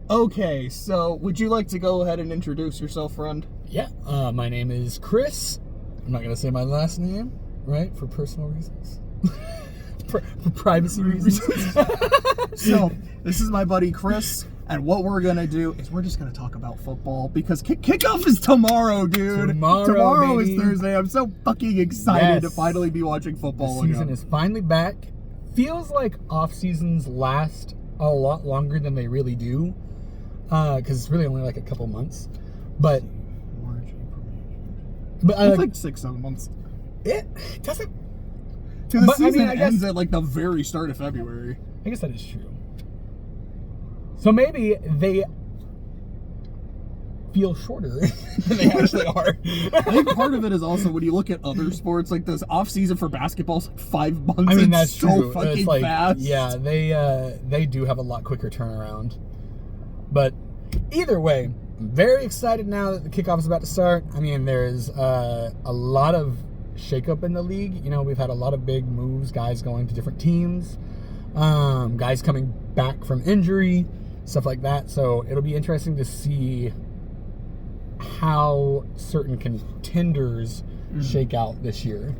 Okay, so would you like to go ahead and introduce yourself, friend? Yeah, my name is Chris. I'm not going to say my last name, right? For personal reasons. for privacy reasons. So, this is my buddy Chris, and what we're going to do is we're just going to talk about football, because kickoff is tomorrow, dude. Tomorrow is Thursday. I'm so fucking excited to finally be watching football again. The season is finally back. Feels like off-seasons last a lot longer than they really do, because it's really only like a couple months. But it's like 6-7 months. It doesn't. The season ends at like the very start of February. I guess that is true. So maybe they feel shorter than they actually are. I think part of it is also when you look at other sports, like this off season for basketball is like 5 months. I mean, that's so true. Fucking it's like, fast. Yeah, they do have a lot quicker turnaround. But either way, I'm very excited now that the kickoff is about to start. I mean, there's a lot of shakeup in the league. You know, we've had a lot of big moves, guys going to different teams, guys coming back from injury, stuff like that. So it'll be interesting to see how certain contenders shake out this year.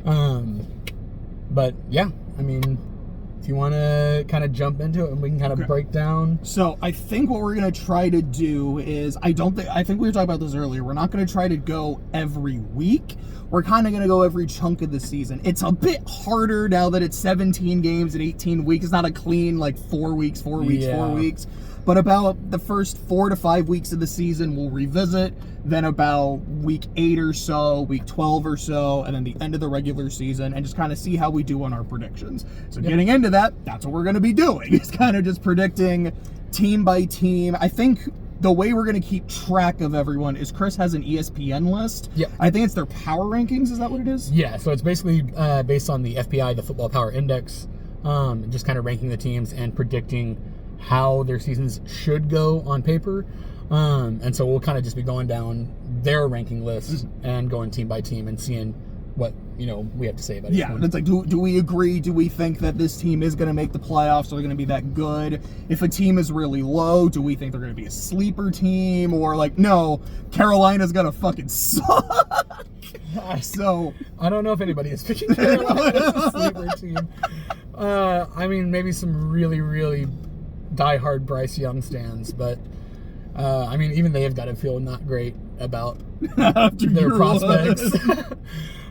But yeah, I mean, if you want to kind of jump into it and we can kind of break down. So I think what we're going to try to do is, I think we were talking about this earlier. We're not going to try to go every week. We're kind of going to go every chunk of the season. It's a bit harder now that it's 17 games in 18 weeks. It's not a clean like 4 weeks. But about the first 4 to 5 weeks of the season, we'll revisit. Then about week 8 or so, week 12 or so, and then the end of the regular season, and just kind of see how we do on our predictions. So getting into that, that's what we're going to be doing. It's kind of just predicting team by team. I think the way we're going to keep track of everyone is Chris has an ESPN list. Yeah. I think it's their power rankings. Is that what it is? Yeah, so it's basically based on the FPI, the Football Power Index, just kind of ranking the teams and predicting how their seasons should go on paper. And so we'll kind of just be going down their ranking list and going team by team and seeing what, you know, we have to say about it. Yeah, it's like, do we agree? Do we think that this team is going to make the playoffs? Are they going to be that good? If a team is really low, do we think they're going to be a sleeper team? Or like, no, Carolina's going to fucking suck. So I don't know if anybody is picking Carolina as a sleeper team. I mean, maybe some really, really diehard Bryce Young stands, but I mean, even they have got to feel not great about their prospects.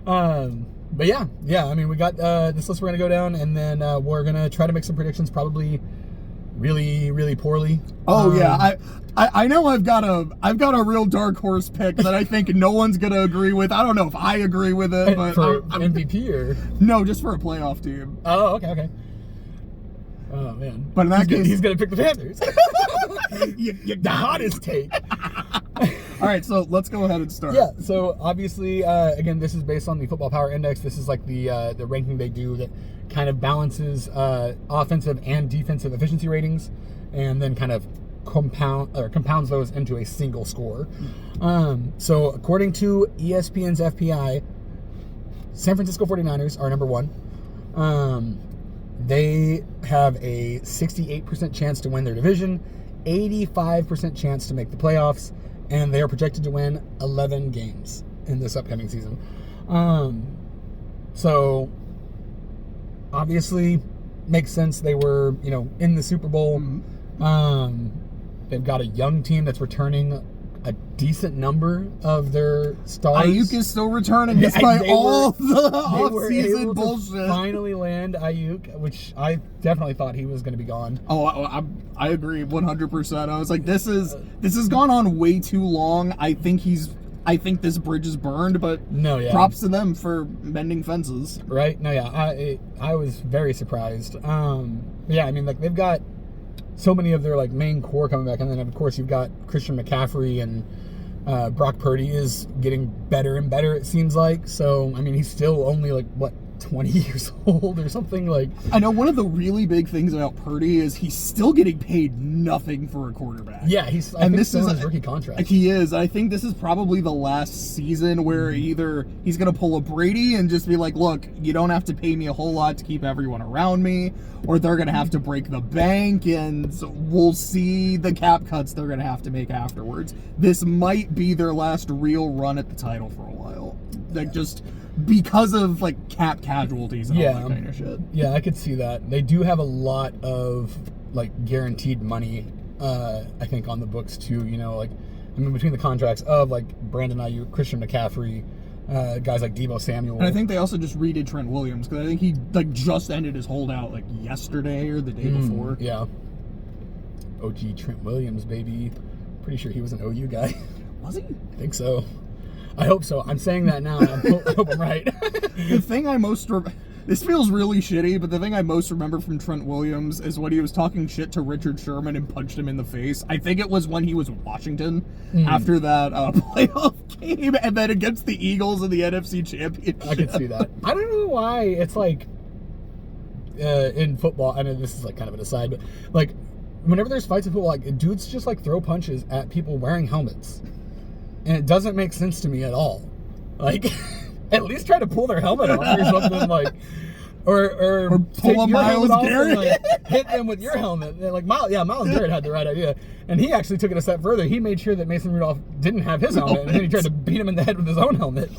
But yeah, I mean, we got this list we're gonna go down, and then we're gonna try to make some predictions, probably really, really poorly. Oh yeah, I know I've got a real dark horse pick that I think no one's gonna agree with. I don't know if I agree with it, but for MVP or no, just for a playoff team. Oh, okay. Oh man! But in that case, he's gonna pick the Panthers. The hottest take. All right, so let's go ahead and start. Yeah. So obviously, again, this is based on the Football Power Index. This is like the ranking they do that kind of balances offensive and defensive efficiency ratings, and then kind of compounds those into a single score. So according to ESPN's FPI, San Francisco 49ers are number 1. They have a 68% chance to win their division, 85% chance to make the playoffs, and they are projected to win 11 games in this upcoming season. So obviously makes sense. They were, you know, in the Super Bowl. They've got a young team that's returning a decent number of their stars. Ayuk is still returning despite all the off-season bullshit. Finally land Ayuk, which I definitely thought he was going to be gone. Oh, I agree 100%. I was like, this has gone on way too long. I think this bridge is burned, but props to them for mending fences. Right? No, yeah, I was very surprised. Yeah, I mean, like, they've got so many of their like main core coming back, and then of course you've got Christian McCaffrey, and Brock Purdy is getting better and better, it seems like. So I mean, he's still only like what, 20 years old or something. Like, I know one of the really big things about Purdy is he's still getting paid nothing for a quarterback. Yeah, I think this is his rookie contract. He is. I think this is probably the last season where either he's going to pull a Brady and just be like, look, you don't have to pay me a whole lot to keep everyone around me, or they're going to have to break the bank, and we'll see the cap cuts they're going to have to make afterwards. This might be their last real run at the title for a while. Like, just because of, like, cap casualties and all that kind of shit. Yeah, I could see that. They do have a lot of, like, guaranteed money, I think, on the books, too. You know, like, I mean, between the contracts of, like, Brandon Ayuk, Christian McCaffrey, guys like Deebo Samuel. And I think they also just redid Trent Williams, because I think he, like, just ended his holdout, like, yesterday or the day before. Yeah. OG Trent Williams, baby. Pretty sure he was an OU guy. Was he? I think so. I hope so. I'm saying that now, and I hope I'm right. The thing I most... This feels really shitty, but the thing I most remember from Trent Williams is when he was talking shit to Richard Sherman and punched him in the face. I think it was when he was with Washington after that playoff game, and then against the Eagles in the NFC Championship. I can see that. I don't know why it's like in football. I know this is like kind of an aside, but like whenever there's fights in football, like dudes just like throw punches at people wearing helmets. And it doesn't make sense to me at all. Like, at least try to pull their helmet off or something, like, or pull a Myles Garrett, and, like, hit them with your helmet. And, like, Myles Garrett had the right idea, and he actually took it a step further. He made sure that Mason Rudolph didn't have his helmet, and then he tried to beat him in the head with his own helmet.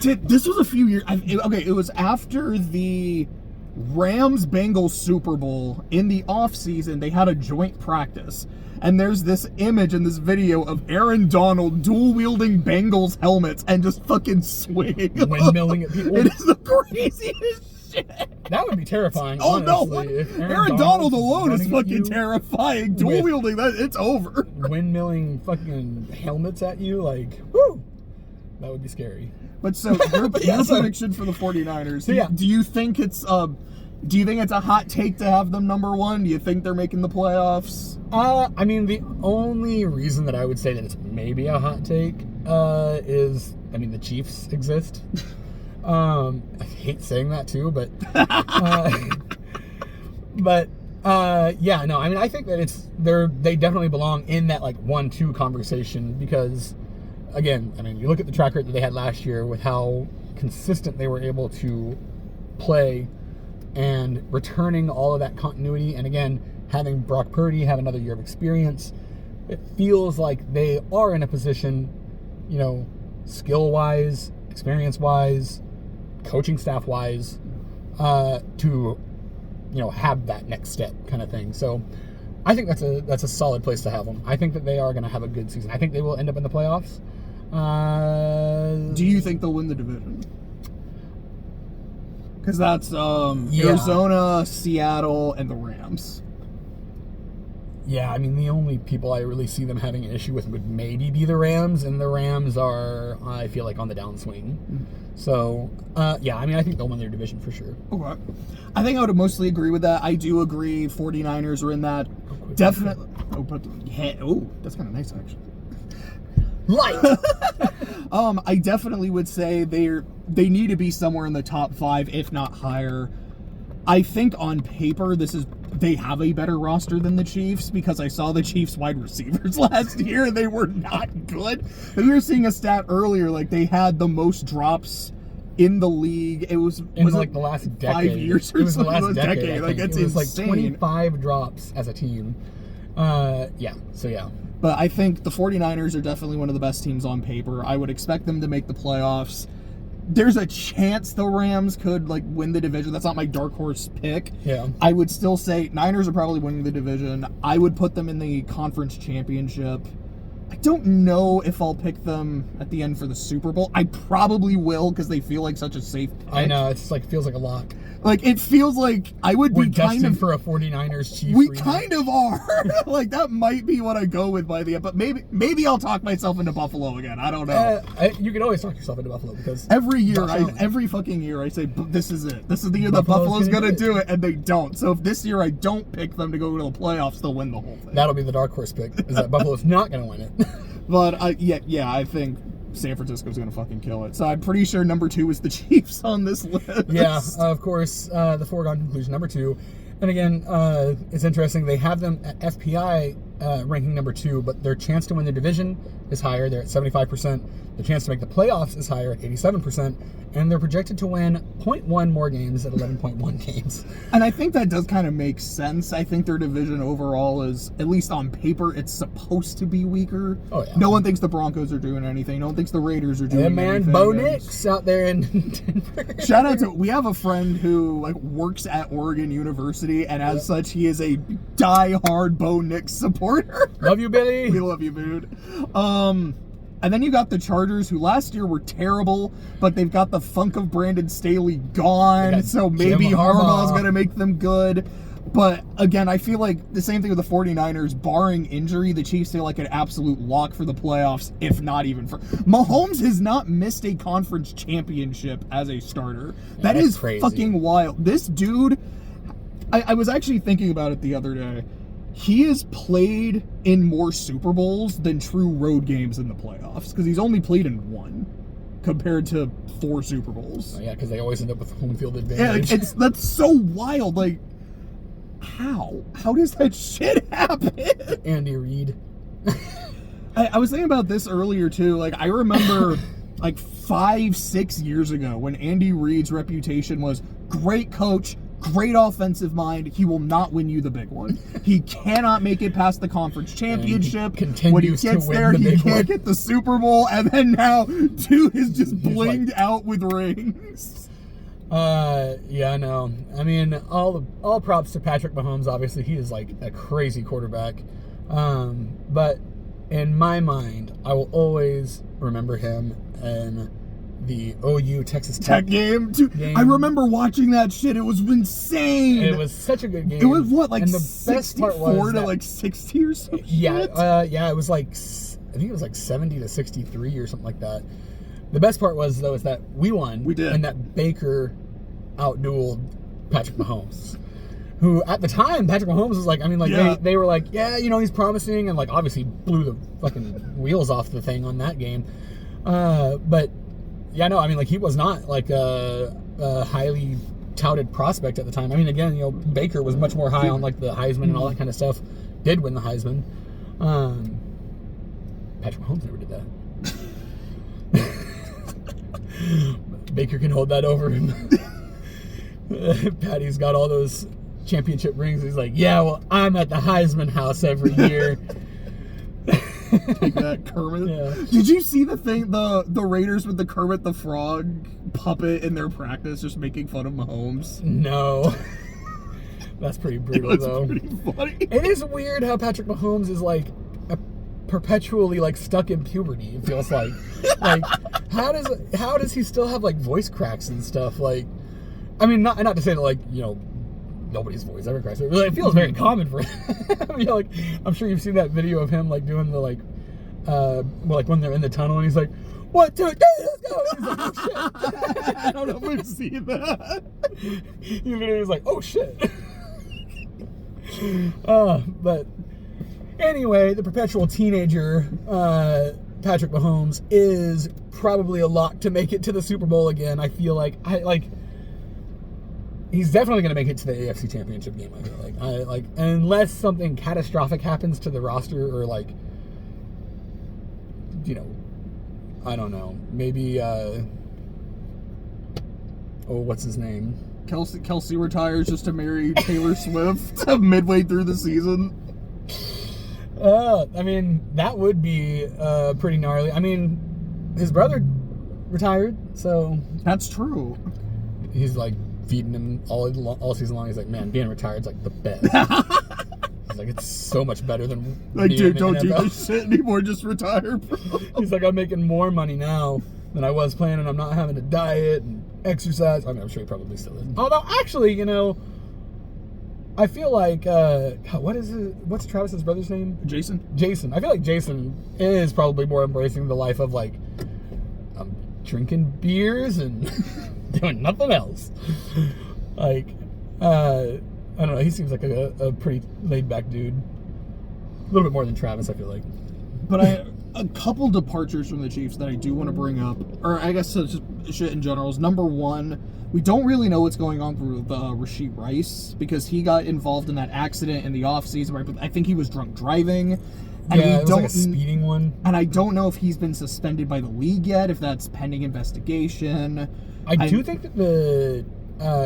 This was a few years. It was after the Rams-Bengals Super Bowl. In the offseason, they had a joint practice. And there's this image in this video of Aaron Donald dual-wielding Bengals helmets and just fucking swinging. Windmilling at people. It is the craziest shit. That would be terrifying, Oh, honestly. no. Aaron Donald alone is fucking terrifying. Dual-wielding, it's over. Windmilling fucking helmets at you, like, whoo. That would be scary. But so, your prediction for the 49ers. So, do you think it's a hot take to have them number one? Do you think they're making the playoffs? I mean, the only reason that I would say that it's maybe a hot take is, I mean, the Chiefs exist. I hate saying that too, but yeah, no, I mean, I think that they definitely belong in that like 1-2 conversation because, again, I mean, you look at the track record that they had last year with how consistent they were able to play and returning all of that continuity, and again, having Brock Purdy have another year of experience, it feels like they are in a position, you know, skill-wise, experience-wise, coaching staff-wise, to, you know, have that next step kind of thing. So I think that's a solid place to have them. I think that they are going to have a good season. I think they will end up in the playoffs. Do you think they'll win the division? Because that's Arizona, Seattle, and the Rams. Yeah, I mean, the only people I really see them having an issue with would maybe be the Rams, and the Rams are, I feel like, on the downswing. So, yeah, I mean, I think they'll win their division for sure. Okay. I think I would mostly agree with that. I do agree 49ers are in that. Definitely. That's kind of nice, actually. Light! I definitely would say they need to be somewhere in the top 5, if not higher. I think on paper they have a better roster than the Chiefs because I saw the Chiefs wide receivers last year and they were not good. And we were seeing a stat earlier, like they had the most drops in the league. It was like the last decade. 5 years or it was the something. last decade. Like it's it was insane. Like 25 drops as a team. Yeah. But I think the 49ers are definitely one of the best teams on paper. I would expect them to make the playoffs. There's a chance the Rams could like win the division. That's not my dark horse pick. Yeah. I would still say Niners are probably winning the division. I would put them in the conference championship. I don't know if I'll pick them at the end for the Super Bowl. I probably will because they feel like such a safe pick. I know, it's like feels like a lock. Like it feels like I would We're be kind of for a 49ers Chiefs. We kind of are. Like that might be what I go with by the end, but maybe I'll talk myself into Buffalo again. I don't know. You can always talk yourself into Buffalo because every fucking year I say this is it. This is the year that Buffalo's gonna do it, and they don't. So if this year I don't pick them to go to the playoffs, they'll win the whole thing. That'll be the dark horse pick. Is that Buffalo's not gonna win it. But I think San Francisco's going to fucking kill it. So I'm pretty sure number 2 is the Chiefs on this list. Yeah, of course, the foregone conclusion, number 2. And again, it's interesting. They have them at FPI ranking number 2, but their chance to win the division is higher. They're at 75%. The chance to make the playoffs is higher at 87%. And they're projected to win 0.1 more games at 11.1 games. And I think that does kind of make sense. I think their division overall is, at least on paper, it's supposed to be weaker. Oh, yeah. No one thinks the Broncos are doing anything. No one thinks the Raiders are doing anything. And man, Bo Nix out there in Denver. Shout out to, we have a friend who like works at Oregon University, and as such, he is a die-hard Bo Nix supporter. Love you, Billy. We love you, dude. And then you got the Chargers, who last year were terrible, but they've got the funk of Brandon Staley gone, so maybe Harbaugh's going to make them good. But again, I feel like the same thing with the 49ers, barring injury, the Chiefs feel like an absolute lock for the playoffs, if not even for... Mahomes has not missed a conference championship as a starter. Yeah, that is crazy. Fucking wild. This dude, I was actually thinking about it the other day. He has played in more Super Bowls than true road games in the playoffs, because he's only played in 1 compared to 4 Super Bowls. Oh, yeah, because they always end up with home field advantage. Yeah, that's so wild. Like, how does that shit happen? Andy Reid. I was thinking about this earlier too. Like, I remember like 5-6 years ago when Andy Reid's reputation was great coach, great offensive mind. He will not win you the big one. He cannot make it past the conference championship. When he gets there, he can't get the Super Bowl. And then now, dude is just blinged out with rings. Yeah, no. I mean, all props to Patrick Mahomes. Obviously, he is like a crazy quarterback. But in my mind, I will always remember him and the OU Texas Tech game. I remember watching that shit. It was insane. It was such a good game. It was what, like, and the 64 best part was to like 60 or something? Yeah, it was like, I think it was like 70 to 63 or something like that. The best part was, though, is that we won. We did. And that Baker outdueled Patrick Mahomes. Who, at the time, Patrick Mahomes was like, I mean, like, yeah. they were like, yeah, you know, he's promising, and like, obviously blew the fucking wheels off the thing on that game. But yeah, no, I mean, like, he was not like a highly touted prospect at the time. I mean, again, you know, Baker was much more high on like the Heisman and all that kind of stuff. Did win the Heisman. Patrick Mahomes never did that. Baker can hold that over him. Patty's got all those championship rings. He's like, yeah, well, I'm at the Heisman house every year. Take that, Kermit. Yeah. Did you see the thing, the Raiders with the Kermit the Frog puppet in their practice just making fun of Mahomes? No. That's pretty brutal, though. Pretty funny. It is weird how Patrick Mahomes is like perpetually like stuck in puberty. It feels like, how does he still have like voice cracks and stuff? Like, I mean, not to say that, like, you know, nobody's voice ever cracks. It feels very common for him. I mean, like, I'm sure you've seen that video of him like doing the like when they're in the tunnel and he's like, 1, 2, 3, let's go. He's like, oh shit. I don't know if we've seen that. He literally was like, oh shit. But anyway, the perpetual teenager, Patrick Mahomes, is probably a lock to make it to the Super Bowl again. I feel like he's definitely going to make it to the AFC Championship game. I feel like unless something catastrophic happens to the roster, or like, you know, I don't know, maybe what's his name? Kelsey retires just to marry Taylor Swift midway through the season. I mean, that would be pretty gnarly. I mean, his brother retired, so that's true. He's like feeding him all season long. He's like, man, being retired is like the best. He's like, it's so much better than like, dude, don't do this shit anymore. Just retire, bro. He's like, I'm making more money now than I was playing, and I'm not having to diet and exercise. I mean, I'm sure he probably still is. Although, actually, you know, I feel like, what's Travis's brother's name? Jason. I feel like Jason is probably more embracing the life of like, I'm drinking beers and doing nothing else. Like, I don't know. He seems like a pretty laid back dude. A little bit more than Travis, I feel like. But a couple departures from the Chiefs that I do want to bring up, or I guess it's just shit in general, is number one, we don't really know what's going on with Rashid Rice, because he got involved in that accident in the offseason, right? But I think he was drunk driving. And yeah, it was like a speeding one. And I don't know if he's been suspended by the league yet, if that's pending investigation. I do think that the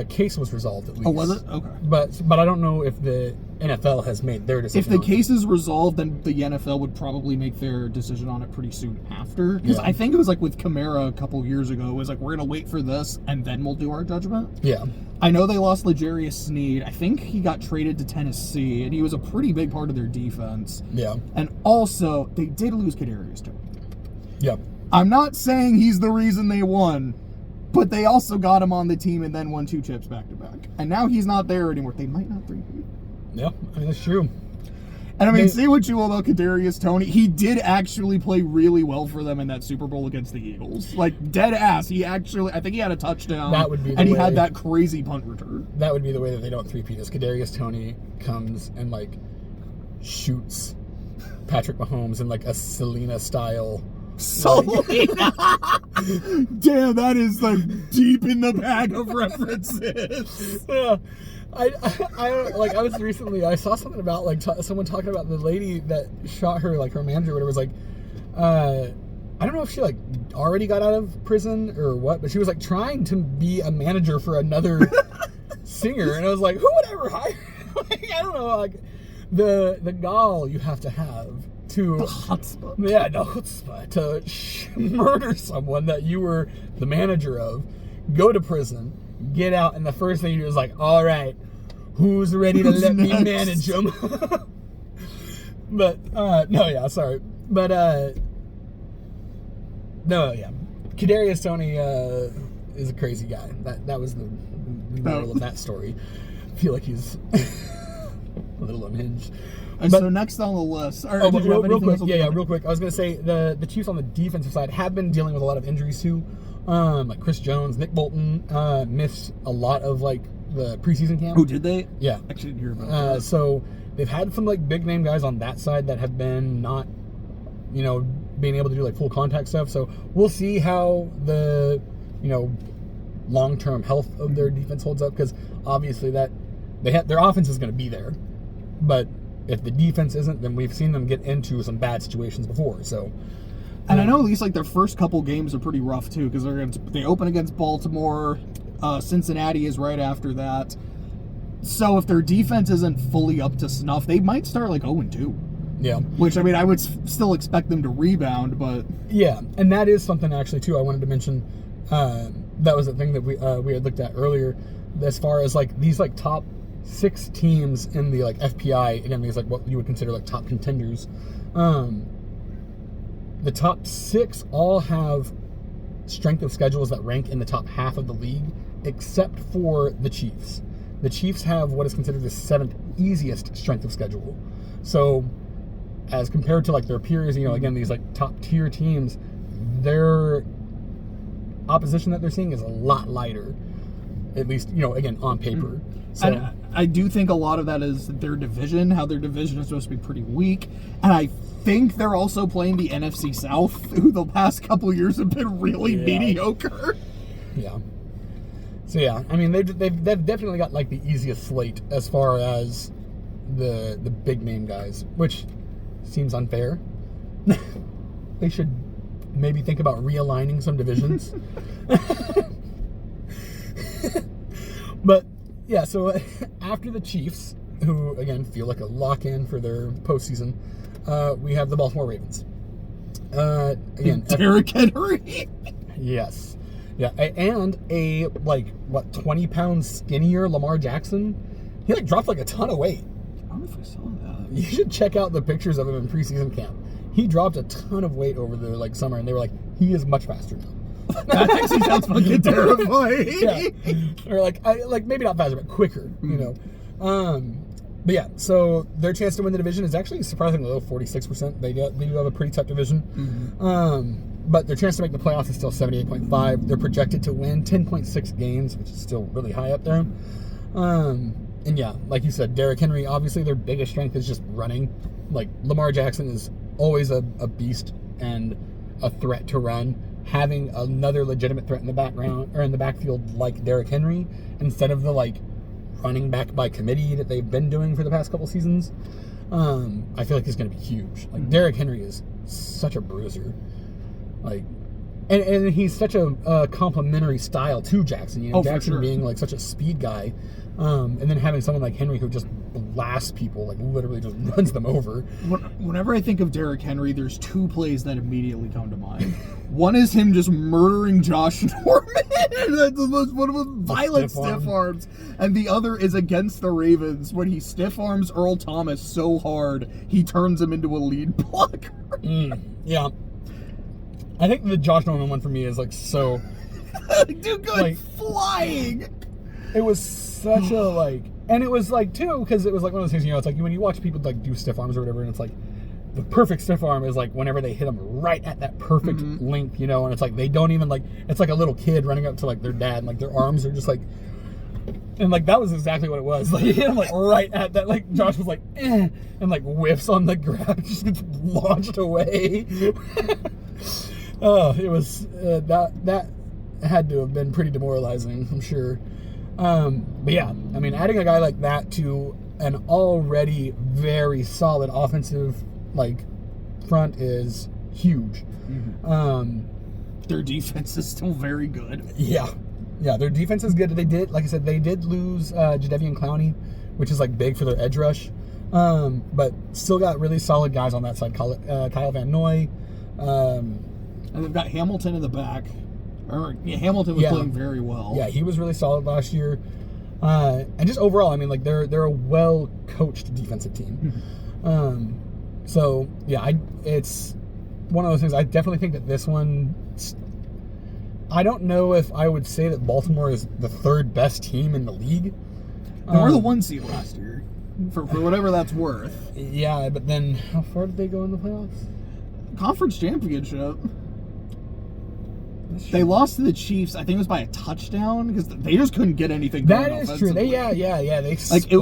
case was resolved at least. Oh, was it? Okay. But I don't know if the NFL has made their decision. If the case is resolved, then the NFL would probably make their decision on it pretty soon after. Because I think it was like with Kamara a couple years ago. It was like, we're going to wait for this, and then we'll do our judgment. Yeah. I know they lost L'Jarius Sneed. I think he got traded to Tennessee, and he was a pretty big part of their defense. Yeah. And also, they did lose Kadarius Toney. Yeah. I'm not saying he's the reason they won, but they also got him on the team and then won 2 chips back-to-back. And now he's not there anymore. They might not repeat. Yeah, I mean, that's true. And I mean, say what you will about Kadarius Toney, he did actually play really well for them in that Super Bowl against the Eagles. Like, dead ass. He actually, I think he had a touchdown. That would be the way. And he had that crazy punt return. That would be the way that they don't three-peat is Kadarius Toney comes and, like, shoots Patrick Mahomes in, like, a Selena-style... Selena! Damn, that is, like, deep in the bag of references. Yeah. I was recently, I saw something about, like, someone talking about the lady that shot her, like, her manager, whatever, was like, I don't know if she, like, already got out of prison or what, but she was, like, trying to be a manager for another singer, and I was like, who would ever hire, like, I don't know, like, the gall you have to have to... The chutzpah. Yeah, the chutzpah to murder someone that you were the manager of, go to prison, get out, and the first thing you do is like, all right, who's ready to let me manage them? But, no, yeah, sorry. But, no, yeah. Kadarius Toney is a crazy guy. That was the moral of that story. I feel like he's a little unhinged. But, so next on the list... real quick. Yeah, real quick. I was going to say, the Chiefs on the defensive side have been dealing with a lot of injuries, too. Like Chris Jones, Nick Bolton missed a lot of like the preseason camp. Oh, did they? Yeah, I didn't hear about that. So they've had some like big name guys on that side that have been not, being able to do like full contact stuff. So we'll see how the long term health of their defense holds up, because obviously that their offense is going to be there, but if the defense isn't, then we've seen them get into some bad situations before. So. And I know at least like their first couple games are pretty rough too, because they open against Baltimore, Cincinnati is right after that. So if their defense isn't fully up to snuff, they might start like 0-2. Yeah. Which, I mean, I would still expect them to rebound, but... Yeah, and that is something actually too I wanted to mention. That was the thing that we had looked at earlier, as far as like these like top 6 teams in the like FPI, again, these like what you would consider like top contenders. The top 6 all have strength of schedules that rank in the top half of the league, except for the Chiefs. The Chiefs have what is considered the 7th easiest strength of schedule. So, as compared to like their peers, again, these like top tier teams, their opposition that they're seeing is a lot lighter. At least, again, on paper. So, and I do think a lot of that is their division, how their division is supposed to be pretty weak. And I think they're also playing the NFC South, who the past couple of years have been really mediocre. Yeah. So, yeah, I mean, they've definitely got, like, the easiest slate as far as the big name guys, which seems unfair. They should maybe think about realigning some divisions. But, yeah, so after the Chiefs, who, again, feel like a lock-in for their postseason, we have the Baltimore Ravens. Again, Derrick Henry. Yes. Yeah, and a, 20-pound skinnier Lamar Jackson. He, dropped, a ton of weight. I don't know if I saw that. You should check out the pictures of him in preseason camp. He dropped a ton of weight over the, summer, and they were like, he is much faster now. That actually sounds fucking terrifying. Yeah. Or maybe not faster, but quicker, But yeah, so their chance to win the division is actually surprisingly low, 46%. They do have a pretty tough division. Mm-hmm. But their chance to make the playoffs is still 78.5. They're projected to win 10.6 games, which is still really high up there. And yeah, like you said, Derrick Henry, obviously their biggest strength is just running. Lamar Jackson is always a beast and a threat to run, having another legitimate threat in the background or in the backfield like Derrick Henry instead of the like running back by committee that they've been doing for the past couple seasons, I feel like is going to be huge. Like Derrick Henry is such a bruiser, like, and he's such a complementary style to Jackson. You know, Jackson being like such a speed guy, and then having someone like Henry who just blasts people, like literally just runs them over. Whenever I think of Derrick Henry, there's two plays that immediately come to mind. One is him just murdering Josh Norman. That's one of the most violent stiff arms. And the other is against the Ravens when he stiff arms Earl Thomas so hard he turns him into a lead blocker. Yeah. I think the Josh Norman one for me is like so... Dude, good like, flying. It was such a like... And it was like, too, because it was like one of those things, you know, it's like when you watch people like do stiff arms or whatever, and it's like, the perfect stiff arm is like whenever they hit them right at that perfect length, you know, and it's like they don't even like, it's like a little kid running up to like their dad, and like their arms are just like, and like that was exactly what it was. Like he hit him like right at that, like Josh was like, and like whiffs on the grab, just gets launched away. Oh, it was, that had to have been pretty demoralizing, I'm sure. But yeah, I mean, adding a guy like that to an already very solid offensive like front is huge. Their defense is still very good. Yeah, their defense is good. They did, like I said, they did lose Jadeveon Clowney, which is like big for their edge rush, but still got really solid guys on that side. Kyle Van Noy, and they've got Hamilton in the back. Hamilton was playing very well. Yeah, he was really solid last year. And just overall, I mean, like they're a well-coached defensive team. So yeah, it's one of those things. I definitely think that this one. I don't know if I would say that Baltimore is the third best team in the league. They were the 1 seed last year, for whatever that's worth. Yeah, but then how far did they go in the playoffs? Conference championship. They lost to the Chiefs. I think it was by a touchdown because they just couldn't get anything going. That is true. They They like it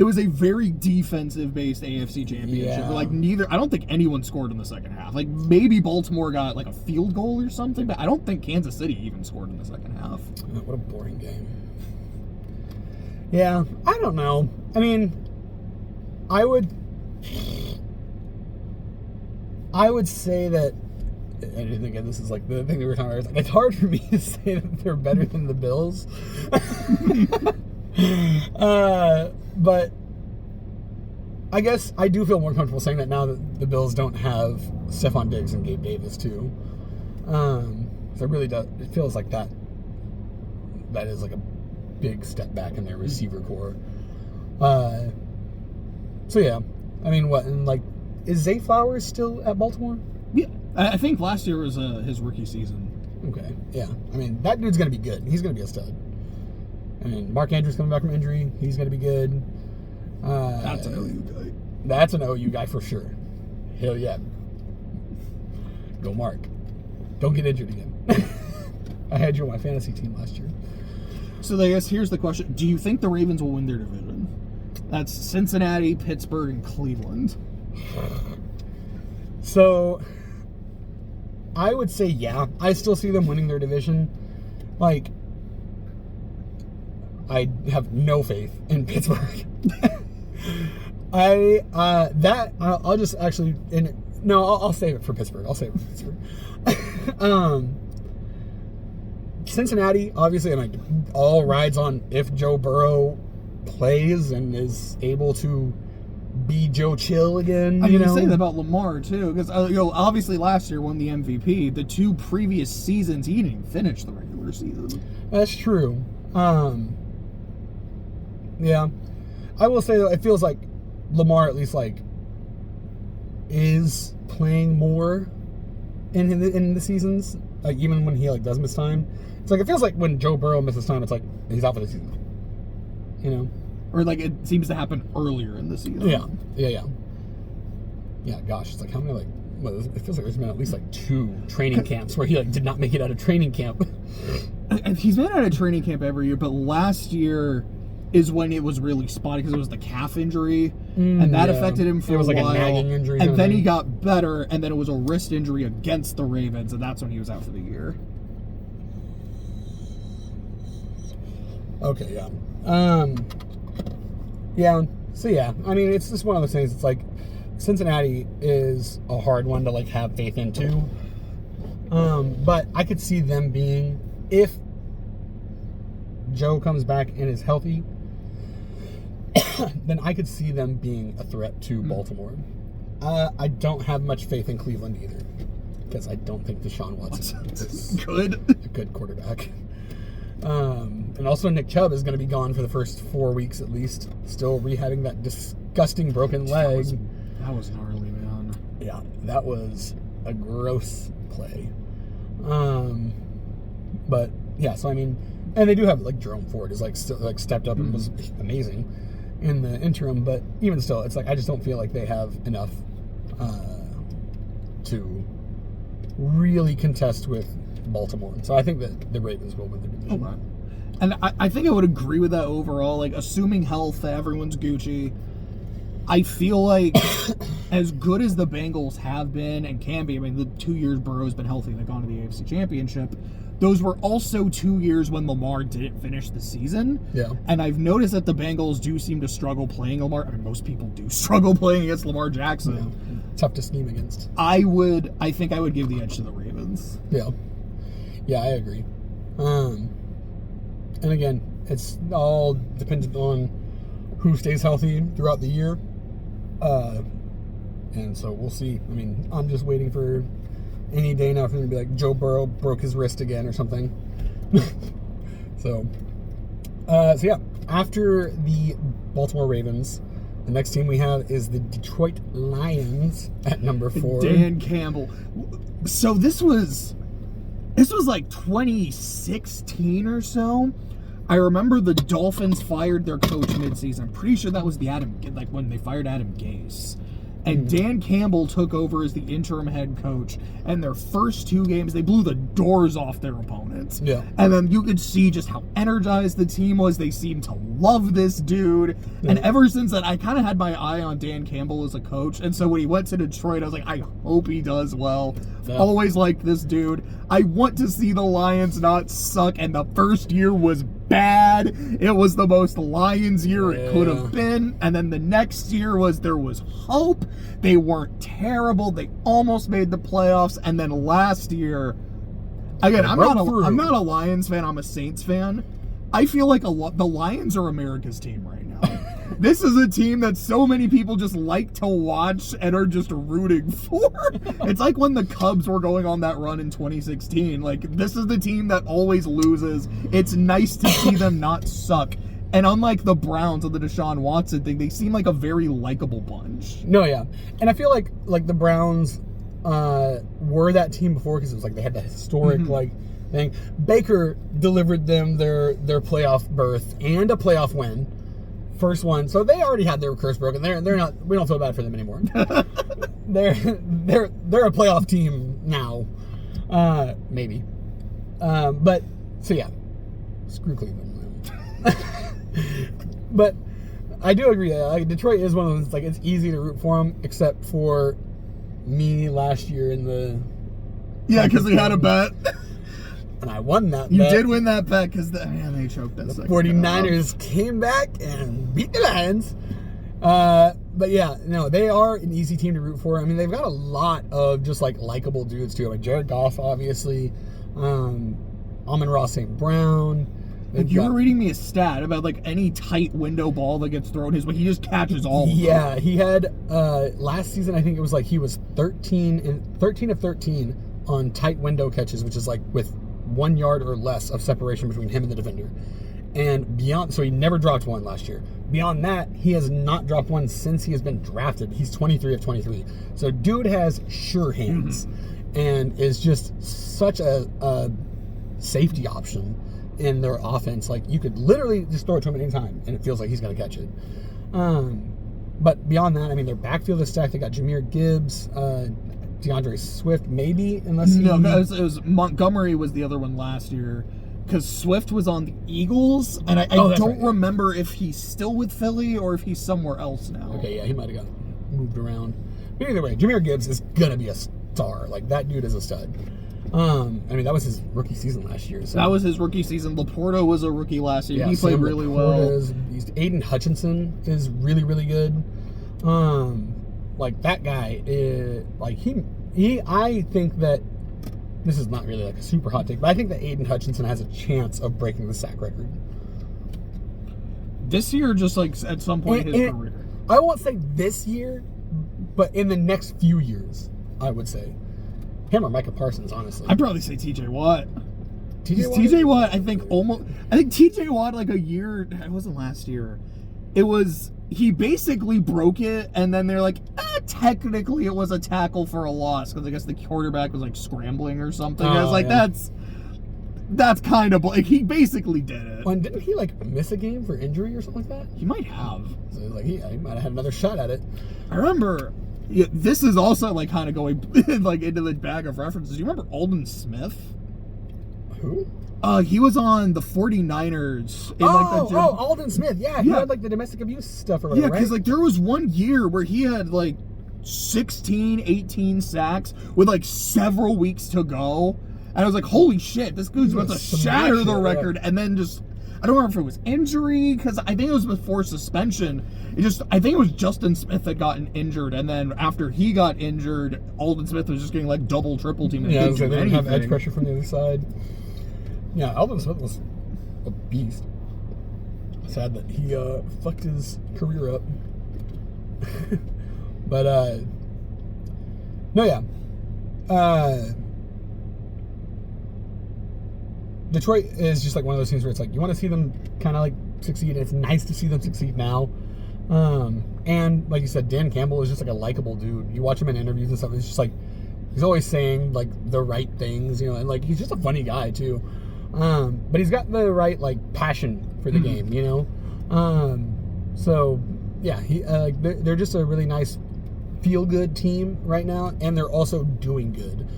was a very defensive based AFC championship. Yeah. Like I don't think anyone scored in the second half. Like maybe Baltimore got like a field goal or something, but I don't think Kansas City even scored in the second half. What a boring game. Yeah, I don't know. I mean, I would say that. I didn't think this is like the thing that we were talking about. It's, like, it's hard for me to say that they're better than the Bills. But I guess I do feel more comfortable saying that now that the Bills don't have Stephon Diggs and Gabe Davis too. So it really does. It feels like that is like a big step back in their receiver core. So yeah, I mean, is Zay Flowers still at Baltimore? Yeah. I think last year was his rookie season. Okay, yeah. I mean, that dude's going to be good. He's going to be a stud. I mean, Mark Andrews coming back from injury. He's going to be good. That's an OU guy. That's an OU guy for sure. Hell yeah. Go Mark. Don't get injured again. I had you on my fantasy team last year. So I guess here's the question. Do you think the Ravens will win their division? That's Cincinnati, Pittsburgh, and Cleveland. So I would say, yeah, I still see them winning their division. Like, I have no faith in Pittsburgh. I'll just actually, I'll save it for Pittsburgh. Cincinnati, obviously, and like all rides on if Joe Burrow plays and is able to be Joe Chill again. I mean, you say that about Lamar too, because obviously last year won the MVP. The 2 previous seasons he didn't even finish the regular season. That's true. Yeah, I will say though, it feels like Lamar at least like is playing more in the seasons. Like even when he like does miss time, it's like it feels like when Joe Burrow misses time, it's like he's out for the season. You know. Or like it seems to happen earlier in the season. Yeah. Gosh, it's like how many it feels like there's been at least like 2 training camps where he like did not make it out of training camp. He's been out of training camp every year, but last year is when it was really spotty because it was the calf injury, and that affected him for a while. It was like a nagging injury. And then he got better, and then it was a wrist injury against the Ravens, and that's when he was out for the year. Okay, yeah. Yeah, so yeah, I mean, it's just one of those things. It's like Cincinnati is a hard one to, like, have faith in, too. But I could see them being, if Joe comes back and is healthy, then I could see them being a threat to Baltimore. I don't have much faith in Cleveland either, because I don't think Deshaun Watson is a good quarterback. And also Nick Chubb is going to be gone for the first 4 weeks at least, still rehabbing that disgusting broken leg. That was gnarly, man. Yeah, that was a gross play. But yeah, so I mean, and they do have, like, Jerome Ford is, like, still, like, stepped up and was amazing in the interim, but even still, it's like I just don't feel like they have enough to really contest with Baltimore. So I think that the Ravens will win the division. Okay. And I think I would agree with that overall. Like, assuming health, everyone's Gucci. I feel like as good as the Bengals have been and can be, I mean, the 2 years Burrow's been healthy, they've gone to the AFC Championship. Those were also 2 years when Lamar didn't finish the season. Yeah. And I've noticed that the Bengals do seem to struggle playing Lamar. I mean, most people do struggle playing against Lamar Jackson. Yeah. Tough to scheme against. I think I would give the edge to the Ravens. Yeah. Yeah, I agree. And again, it's all dependent on who stays healthy throughout the year. And so we'll see. I mean, I'm just waiting for any day now for them to be like, Joe Burrow broke his wrist again or something. So yeah, after the Baltimore Ravens, the next team we have is the Detroit Lions at number 4. Dan Campbell. So this was like 2016 or so. I remember the Dolphins fired their coach midseason. I'm pretty sure that was when they fired Adam Gase. And Dan Campbell took over as the interim head coach. And their first 2 games, they blew the doors off their opponents. Yeah. And then you could see just how energized the team was. They seemed to love this dude. Yeah. And ever since then, I kind of had my eye on Dan Campbell as a coach. And so when he went to Detroit, I was like, I hope he does well. Yeah. Always liked this dude. I want to see the Lions not suck. And the first year was bad. It was the most Lions year it could have been. And then the next year there was hope. They weren't terrible. They almost made the playoffs. And then last year, again, I'm not a Lions fan. I'm a Saints fan. I feel like the Lions are America's team right now. This is a team that so many people just like to watch and are just rooting for. It's like when the Cubs were going on that run in 2016. Like, this is the team that always loses. It's nice to see them not suck. And unlike the Browns and the Deshaun Watson thing, they seem like a very likable bunch. No, yeah. And I feel like the Browns were that team before because it was like they had that historic thing. Baker delivered them their playoff berth and a playoff win. First one. So they already had their curse broken. They're not, we don't feel bad for them anymore. they're a playoff team now. Maybe. But so yeah. Screw Cleveland. But I do agree that Detroit is one of those, like, it's easy to root for them, except for me last year in the... Yeah, because we had a bet. And I won that bet. You did win that bet because they choked that second. 49ers came back and beat the Lions. But yeah, no, they are an easy team to root for. I mean, they've got a lot of just, like, likable dudes, too. Like Jared Goff, obviously. Amon-Ra St. Brown. You were reading me a stat about, like, any tight window ball that gets thrown his way. He just catches all of them. Yeah, he had, last season, I think it was like he was 13 of 13 on tight window catches, which is like with 1 yard or less of separation between him and the defender. And beyond, so he never dropped one last year. Beyond that, he has not dropped one since he has been drafted. He's 23 of 23. So dude has sure hands and is just such a safety option in their offense. Like, you could literally just throw it to him at any time and it feels like he's going to catch it. But beyond that, I mean, their backfield is stacked. They got Jahmyr Gibbs, DeAndre Swift, maybe, unless he... No, it was Montgomery was the other one last year. because Swift was on the Eagles, and I that's don't right, yeah. remember if he's still with Philly or if he's somewhere else now. Okay, yeah, he might have got moved around. But either way, Jahmyr Gibbs is gonna be a star. Like, that dude is a stud. I mean, that was his rookie season last year. So. That was his rookie season. Laporta was a rookie last year. Yeah, he played Sam really Laporta's, well. Aiden Hutchinson is really, really good. Like, that guy is, like, I think that, this is not really like a super hot take, but I think that Aiden Hutchinson has a chance of breaking the sack record. This year, just like at some point in his career. I won't say this year, but in the next few years, I would say. Him or Micah Parsons, honestly. I'd probably say TJ Watt. TJ Watt, I think TJ Watt, like a year, it wasn't last year. He basically broke it, and then they're like, technically it was a tackle for a loss, because I guess the quarterback was like scrambling or something. I was like, yeah. that's kind of, like, he basically did it. Well, didn't he, like, miss a game for injury or something like that? He might have. So, like, he might have had another shot at it. I remember, this is also, like, kind of going, like, into the bag of references. You remember Aldon Smith? Who? He was on the 49ers. Aldon Smith. Yeah, he had, like, the domestic abuse stuff or whatever, yeah, because, right? like, there was one year where he had, like, 16, 18 sacks with, like, several weeks to go. And I was like, holy shit, this dude's about to shatter the record. Yeah. And then just, I don't remember if it was injury, because I think it was before suspension. I think it was Justin Smith that got injured. And then after he got injured, Aldon Smith was just getting, like, double, triple team. Yeah, they didn't have edge pressure from the other side. Yeah, Aldon Smith was a beast. Sad that he fucked his career up. But, no, yeah. Detroit is just like one of those teams where it's like, you want to see them kind of like succeed, and it's nice to see them succeed now. And like you said, Dan Campbell is just like a likable dude. You watch him in interviews and stuff, it's just like, he's always saying like the right things, you know, and like he's just a funny guy too. But he's got the right like passion for the game, you know. So yeah, they're just a really nice feel-good team right now, and they're also doing good.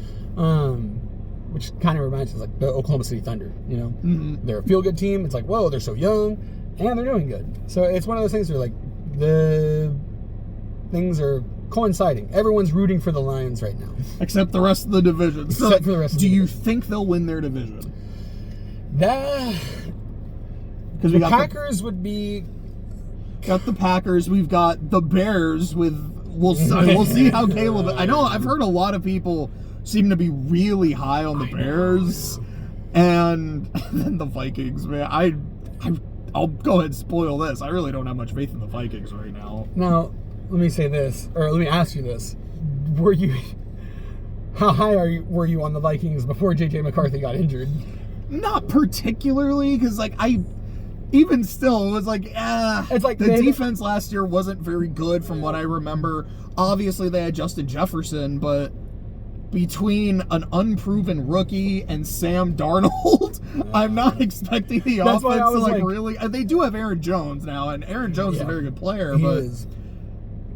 Which kind of reminds us like the Oklahoma City Thunder, you know. Mm-hmm. They're a feel-good team. It's like, whoa, they're so young, and they're doing good. So it's one of those things where like the things are coinciding. Everyone's rooting for the Lions right now, except the rest of the division. Except for the rest. Do you think they'll win their division? Because the Packers would be. Got the Packers. We've got the Bears. We'll see how Caleb. I know I've heard a lot of people seem to be really high on the Bears, and then the Vikings, man. I'll go ahead and spoil this. I really don't have much faith in the Vikings right now. Now, let me say this, or let me ask you this: how high were you on the Vikings before JJ McCarthy got injured? Not particularly, because like even still, it was like, it's like the defense last year wasn't very good from what I remember. Obviously, they had Justin Jefferson, but between an unproven rookie and Sam Darnold, I'm not expecting the offense to like really. They do have Aaron Jones now, and Aaron Jones is a very good player, but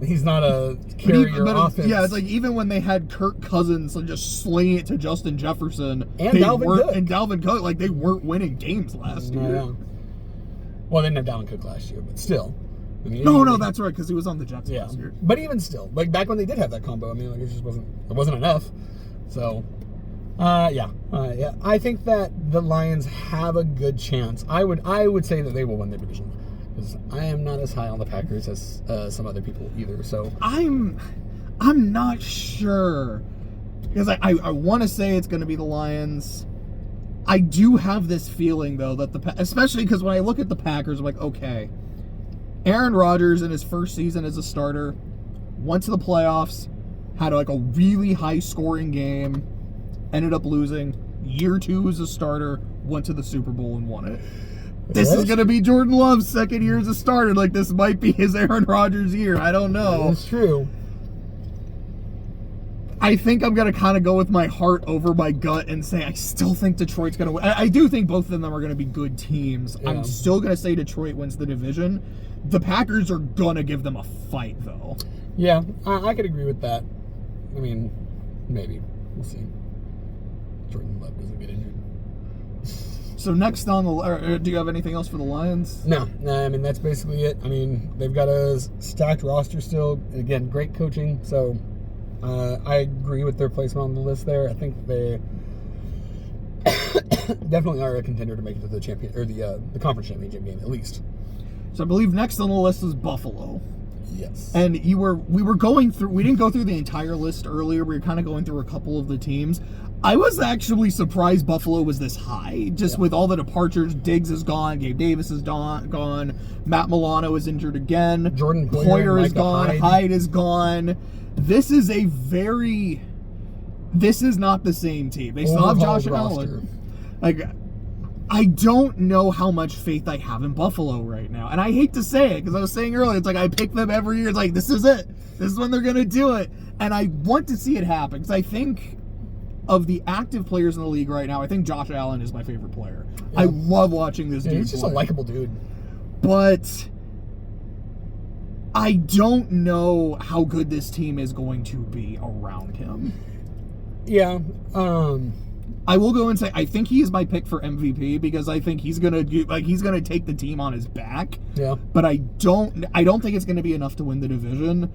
he's not a carrier offense. Yeah, it's like even when they had Kirk Cousins and just slaying it to Justin Jefferson and Dalvin Cook, like they weren't winning games last year. Yeah. Well, they didn't have Dalvin Cook last year, but still. I mean, no, that's right, because he was on the Jets last year. But even still, like back when they did have that combo, I mean, like it wasn't enough. So, yeah. I think that the Lions have a good chance. I would say that they will win their division, because I am not as high on the Packers as some other people either. So I'm not sure, because I want to say it's going to be the Lions. I do have this feeling though that especially because when I look at the Packers, I'm like, okay, Aaron Rodgers in his first season as a starter went to the playoffs, had like a really high scoring game, ended up losing. Year 2 as a starter, went to the Super Bowl and won it. This is going to be Jordan Love's second year as a starter. Like, this might be his Aaron Rodgers year. I don't know. That's true. I think I'm going to kind of go with my heart over my gut and say I still think Detroit's going to win. I do think both of them are going to be good teams. Yeah. I'm still going to say Detroit wins the division. The Packers are going to give them a fight, though. Yeah, I could agree with that. I mean, maybe. We'll see. Jordan Love doesn't get injured. So next on the, do you have anything else for the Lions? No, I mean, that's basically it. I mean, they've got a stacked roster still. Again, great coaching. So I agree with their placement on the list there. I think they definitely are a contender to make it to the champion or the conference championship game at least. So I believe next on the list is Buffalo. Yes. And we were going through, we didn't go through the entire list earlier. We were kind of going through a couple of the teams. I was actually surprised Buffalo was this high, just with all the departures. Diggs is gone, Gabe Davis is gone, Matt Milano is injured again, Jordan Poyer is gone, Hyde is gone. This is not the same team. They still have Josh Allen. Like, I don't know how much faith I have in Buffalo right now. And I hate to say it, because I was saying earlier, it's like I pick them every year. It's like, this is it. This is when they're going to do it. And I want to see it happen, because I think of the active players in the league right now, I think Josh Allen is my favorite player. Yeah. I love watching this dude. He's just a likable dude. But I don't know how good this team is going to be around him. Yeah. I will go and say I think he is my pick for MVP, because I think he's gonna take the team on his back. Yeah. But I don't think it's gonna be enough to win the division.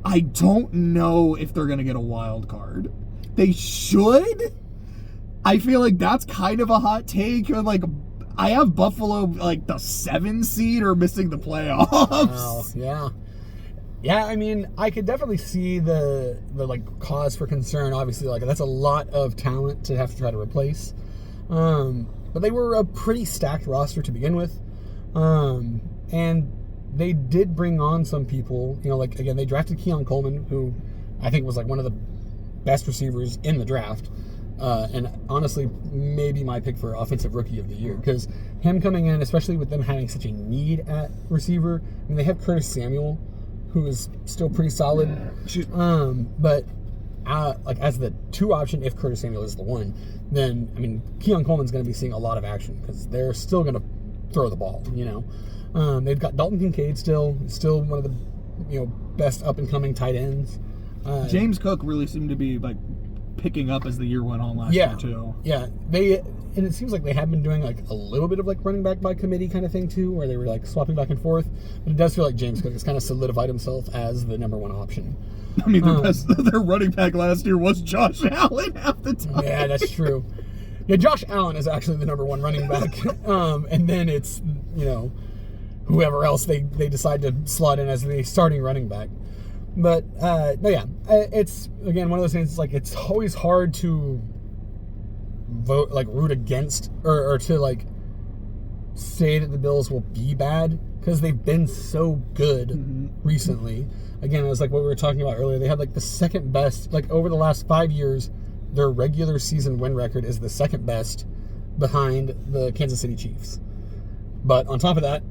I don't know if they're gonna get a wild card. They should. I feel like that's kind of a hot take. Like, I have Buffalo like the 7 seed or missing the playoffs. Wow. Yeah. Yeah, I mean, I could definitely see the like cause for concern. Obviously, like that's a lot of talent to have to try to replace. But they were a pretty stacked roster to begin with, and they did bring on some people. You know, like again, they drafted Keon Coleman, who I think was like one of the best receivers in the draft, and honestly, maybe my pick for offensive rookie of the year, because him coming in, especially with them having such a need at receiver. I mean, they have Curtis Samuel, who is still pretty solid. But like as the 2 option, if Curtis Samuel is the 1, then I mean Keon Coleman's going to be seeing a lot of action, because they're still going to throw the ball. You know, they've got Dalton Kincaid still one of the best up and coming tight ends. James Cook really seemed to be like picking up as the year went on last year too. Yeah, and it seems like they have been doing like a little bit of like running back by committee kind of thing too, where they were like swapping back and forth. But it does feel like James Cook has kind of solidified himself as the number 1 option. I mean, their running back last year was Josh Allen half the time. Yeah, that's true. Yeah, Josh Allen is actually the number 1 running back, and then it's whoever else they decide to slot in as the starting running back. But no, yeah, it's again one of those things. It's like it's always hard to root against or to like say that the Bills will be bad, because they've been so good recently. Again, it was like what we were talking about earlier. They had like the second best, like over the last 5 years, their regular season win record is the second best behind the Kansas City Chiefs. But on top of that,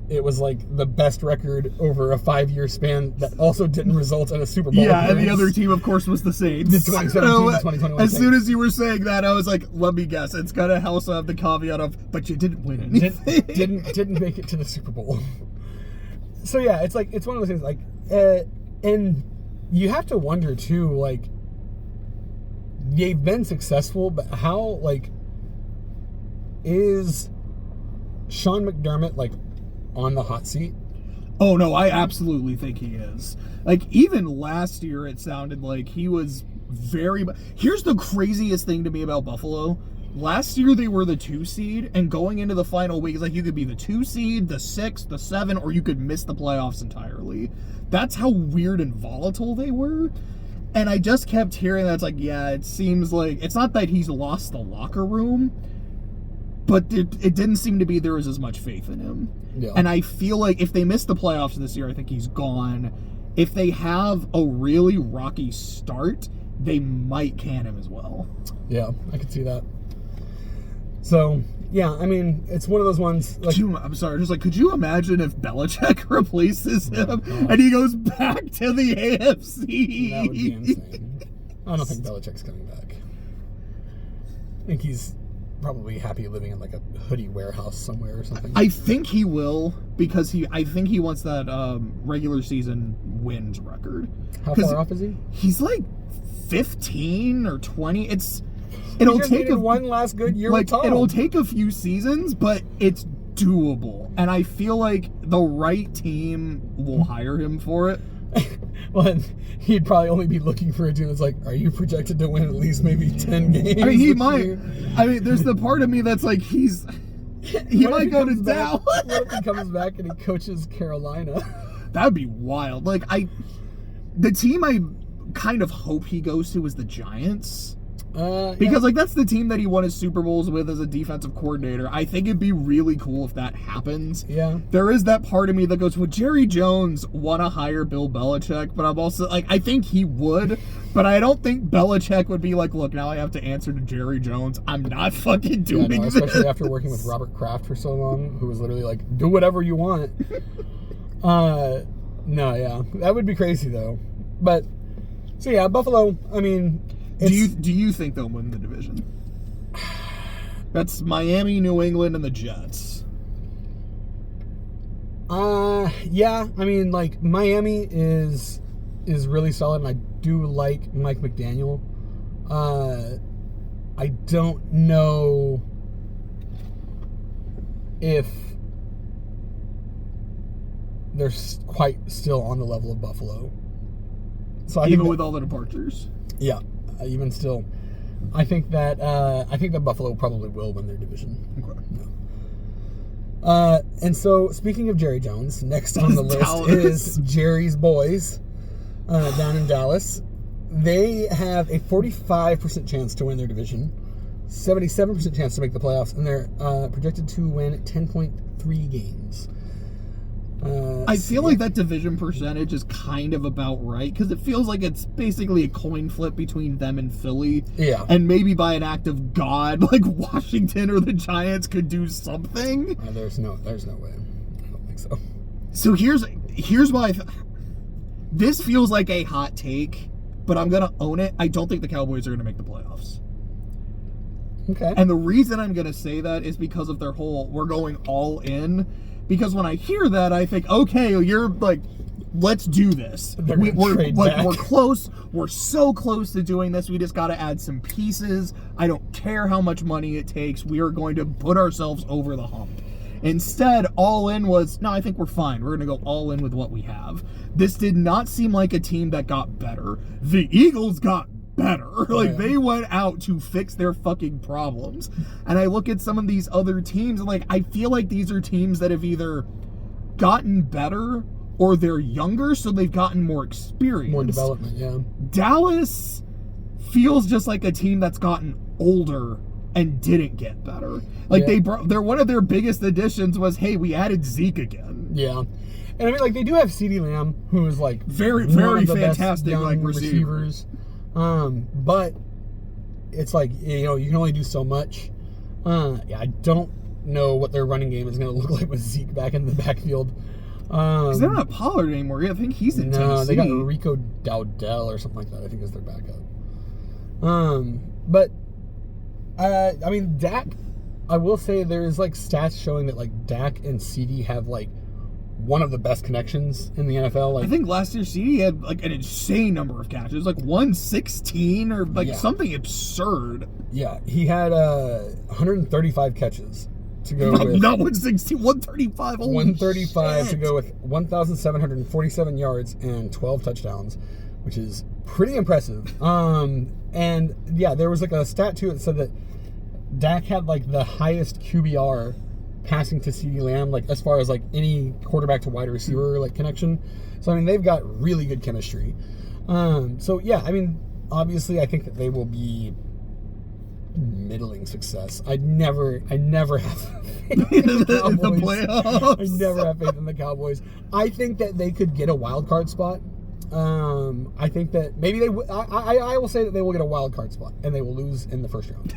it was like the best record over a 5-year span that also didn't result in a Super Bowl. Yeah, and the other team, of course, was the Saints. The 2017-2021 as soon as you were saying that, I was like, let me guess. It's going to also have the caveat of, but you didn't win anything. Didn't make it to the Super Bowl. So yeah, it's like, it's one of those things like, and you have to wonder too, like, they've been successful, but how, like, is Sean McDermott, like, on the hot seat? Oh no, I absolutely think he is. Like, even last year it sounded like he was very... Here's the craziest thing to me about Buffalo. Last year they were the 2 seed, and going into the final week, it's like you could be the 2 seed, the 6, the 7, or you could miss the playoffs entirely. That's how weird and volatile they were. And I just kept hearing that. It's like, yeah, it seems like... It's not that he's lost the locker room, but it didn't seem to be there was as much faith in him. Yeah. And I feel like if they miss the playoffs this year, I think he's gone. If they have a really rocky start, they might can him as well. Yeah, I could see that. So, yeah, I mean, it's one of those ones... Like, I'm sorry, just like, could you imagine if Belichick replaces him and he goes back to the AFC? That would be insane. I don't think Belichick's coming back. I think he's probably happy living in like a hoodie warehouse somewhere or something. I think he will, because I think he wants that regular season wins record. How far off is he? He's like 15 or 20. it'll just take needed one last good year with Tom. It'll take a few seasons, but it's doable. And I feel like the right team will hire him for it. Well, he'd probably only be looking for a team that's like, are you projected to win at least maybe 10 games? I mean, he might. I mean, there's the part of me that's like, he might go to Dallas. What if he comes back and he coaches Carolina? That'd be wild. Like, the team I kind of hope he goes to is the Giants. Because, like, that's the team that he won his Super Bowls with as a defensive coordinator. I think it'd be really cool if that happens. Yeah. There is that part of me that goes, would Jerry Jones want to hire Bill Belichick? But I'm also, like, I think he would. But I don't think Belichick would be like, look, now I have to answer to Jerry Jones. I'm not fucking doing this. Especially after working with Robert Kraft for so long, who was literally like, do whatever you want. No, yeah. That would be crazy, though. But, so yeah, Buffalo, I mean... Do you think they'll win the division? That's Miami, New England, and the Jets. Yeah. I mean, like, Miami is really solid, and I do like Mike McDaniel. I don't know if they're quite still on the level of Buffalo. So Even with all the departures? Yeah. Even still, I think that Buffalo probably will win their division. Okay. Yeah. And so, speaking of Jerry Jones, next on the list is Jerry's boys down in Dallas. They have a 45% chance to win their division, 77% chance to make the playoffs, and they're projected to win 10.3 games. I feel like that division percentage is kind of about right, because it feels like it's basically a coin flip between them and Philly. Yeah. And maybe by an act of God, like Washington or the Giants could do something. There's no way. I don't think so. So here's why this feels like a hot take, but I'm going to own it. I don't think the Cowboys are going to make the playoffs. Okay. And the reason I'm going to say that is because of their whole, we're going all in. Because when I hear that, I think, okay, you're like, let's do this. We're close. We're so close to doing this. We just got to add some pieces. I don't care how much money it takes. We are going to put ourselves over the hump. Instead, all in was, no, I think we're fine. We're going to go all in with what we have. This did not seem like a team that got better. The Eagles got better. Like, they went out to fix their fucking problems. And I look at some of these other teams and, like, I feel like these are teams that have either gotten better or they're younger, so they've gotten more experience. More development, yeah. Dallas feels just like a team that's gotten older and didn't get better. Like, they're one of their biggest additions was, hey, we added Zeke again. Yeah. And I mean, like, they do have CeeDee Lamb, who is, like, very fantastic, like, receivers. But it's like, you know, you can only do so much. I don't know what their running game is going to look like with Zeke back in the backfield. Because they're not Pollard anymore. Yeah, I think he's in Tennessee. No, they got Rico Dowdell or something like that, I think, is their backup. But, I mean, Dak, I will say there's, like, stats showing that, like, Dak and CD have, like, one of the best connections in the NFL. Like, I think last year CD had like an insane number of catches, like 116 or like something absurd. Yeah, he had 135 catches to go with. Not 116, 135. 135 to go with 1,747 yards and 12 touchdowns, which is pretty impressive. And yeah, there was like a stat too that said that Dak had like the highest QBR passing to CeeDee Lamb, like as far as like any quarterback to wide receiver like connection. So I mean, they've got really good chemistry. So yeah, I mean, obviously I think that they will be middling success. I never have faith in the Cowboys. The playoffs. I never have faith in the Cowboys. I think that they could get a wild card spot. I think that maybe they I will say that they will get a wild card spot and they will lose in the first round.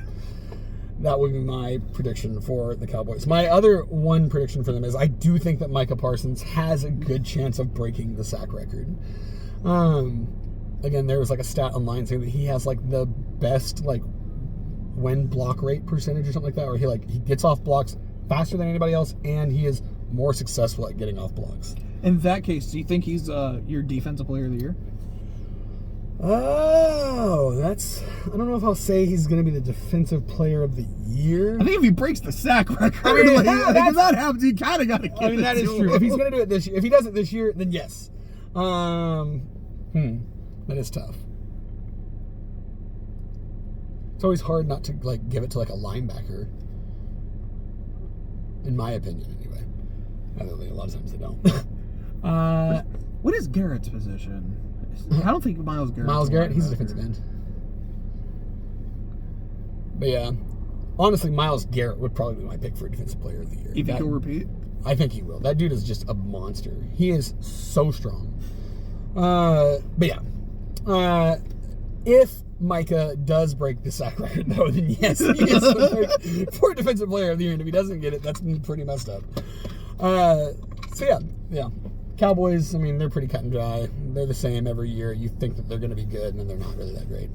That would be my prediction for the Cowboys. My other one prediction for them is I do think that Micah Parsons has a good chance of breaking the sack record. Again, there was like a stat online saying that he has like the best like win block rate percentage or something like that, where he gets off blocks faster than anybody else and he is more successful at getting off blocks. In that case, do you think he's your defensive player of the year? Oh, that's... I don't know if I'll say he's going to be the defensive player of the year. I think if he breaks the sack record, I mean, if that happens, you kind of got to give that is true. If he's going to do it this year, if he does it this year, then yes. That is tough. It's always hard not to like give it to like a linebacker. In my opinion, anyway. I don't think a lot of times they don't. What is Garrett's position? I don't think Myles Garrett. Myles Garrett, he's a defensive end. But yeah, honestly, Myles Garrett would probably be my pick for defensive player of the year. You think he'll repeat? I think he will. That dude is just a monster. He is so strong. But yeah, if Micah does break the sack record, though, then yes, he is the pick for defensive player of the year. And if he doesn't get it, that's pretty messed up. So yeah. Cowboys, I mean, they're pretty cut and dry. They're the same every year. You think that they're going to be good, and then they're not really that great.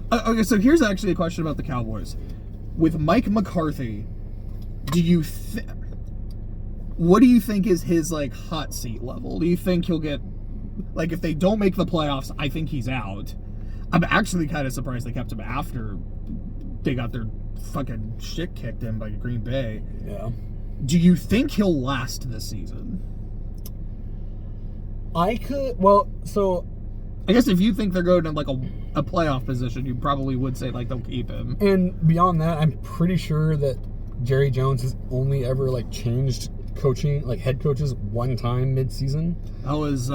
Okay, so here's actually a question about the Cowboys. With Mike McCarthy, what do you think is his, like, hot seat level? Do you think he'll get, like, if they don't make the playoffs, I think he's out. I'm actually kind of surprised they kept him after they got their fucking shit kicked in by Green Bay. Yeah. Do you think he'll last this season? I guess if you think they're going to like a playoff position, you probably would say like they'll keep him. And beyond that, I'm pretty sure that Jerry Jones has only ever like changed coaching, like head coaches, one time mid-season. That was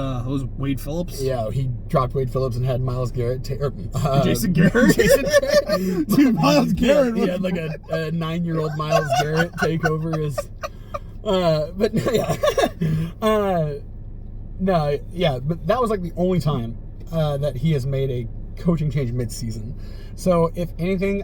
Wade Phillips. Yeah, he dropped Wade Phillips and had Myles Garrett Jason Garrett. Dude, Myles Garrett. He had like a 9-year-old Myles Garrett take over his. But yeah. But that was like the only time that he has made a coaching change mid-season. So if anything,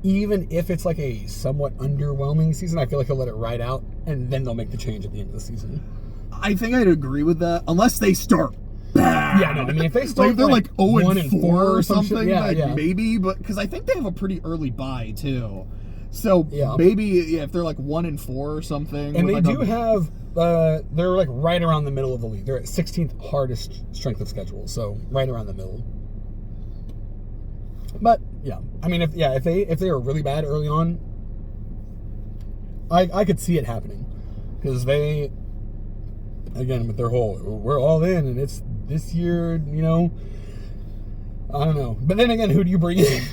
even if it's like a somewhat underwhelming season, I feel like he'll let it ride out, and then they'll make the change at the end of the season. I think I'd agree with that, unless they start bad. Yeah, no, I mean, if they start like they're like 0-4 or something, yeah. Maybe, but because I think they have a pretty early bye too. So yeah. Maybe if they're like 1-4 or something, and they do have. They're like right around the middle of the league. They're at 16th hardest strength of schedule, so right around the middle. But yeah, I mean, if they are really bad early on, I could see it happening, because they, again, with their whole we're all in and it's this year, you know, I don't know. But then again, who do you bring in?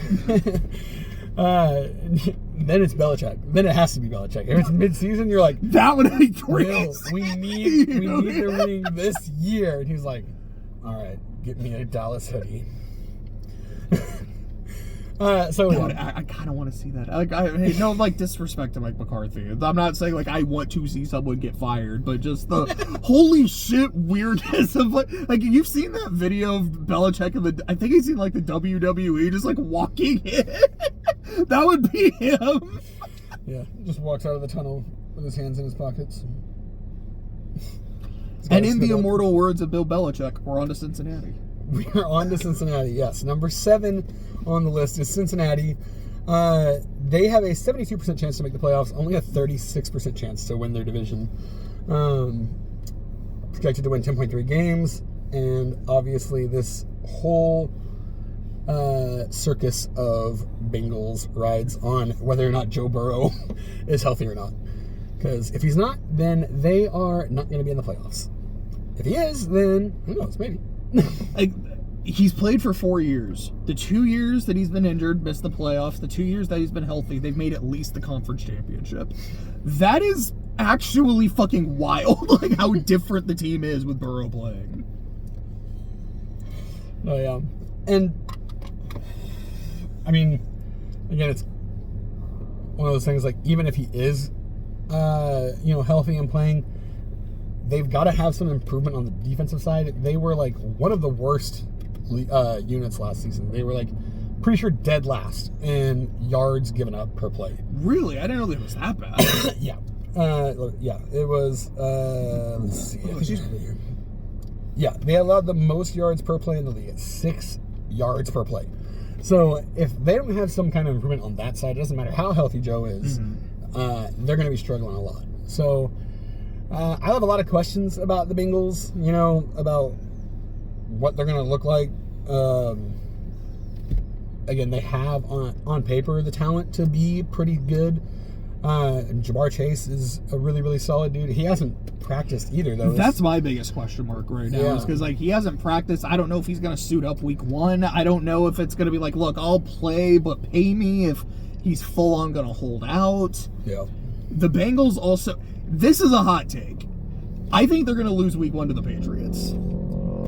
Then it's Belichick. Then it has to be Belichick. If it's mid-season, you're like, that would be crazy. We need their winning this year. And he's like, all right, get me a Dallas hoodie. I kind of want to see that. Like, disrespect to Mike McCarthy. I'm not saying like I want to see someone get fired, but just the holy shit weirdness of like you've seen that video of Belichick in I think he's in like the WWE just like walking in. That would be him. Yeah, just walks out of the tunnel with his hands in his pockets. And in the immortal words of Bill Belichick, we're on to Cincinnati. We are on to Cincinnati, yes. Number 7 on the list is Cincinnati. They have a 72% chance to make the playoffs, only a 36% chance to win their division. Projected to win 10.3 games, and obviously this whole circus of Bengals rides on whether or not Joe Burrow is healthy or not. Because if he's not, then they are not going to be in the playoffs. If he is, then who knows, maybe. He's played for 4 years. The 2 years that he's been injured, missed the playoffs. The 2 years that he's been healthy, they've made at least the conference championship. That is actually fucking wild, like how different the team is with Burrow playing. Oh, yeah. And, I mean, again, it's one of those things, like, even if he is, healthy and playing, they've got to have some improvement on the defensive side. They were, like, one of the worst units last season. They were, like, pretty sure dead last in yards given up per play. Really? I didn't know it was that bad. Yeah. It was, let's see. Yeah, they allowed the most yards per play in the league at 6 yards per play. So if they don't have some kind of improvement on that side, it doesn't matter how healthy Joe is, they're going to be struggling a lot. So I have a lot of questions about the Bengals, about what they're going to look like Again, they have on paper the talent to be pretty good. Jamar Chase is a really, really solid dude. He hasn't practiced either, though. That's my biggest question mark right now. Is because like he hasn't practiced. I don't know if he's gonna suit up week 1. I don't know if it's gonna be like, look, I'll play, but pay me. If he's full on gonna hold out. Yeah. The Bengals also. This is a hot take. I think they're gonna lose week 1 to the Patriots.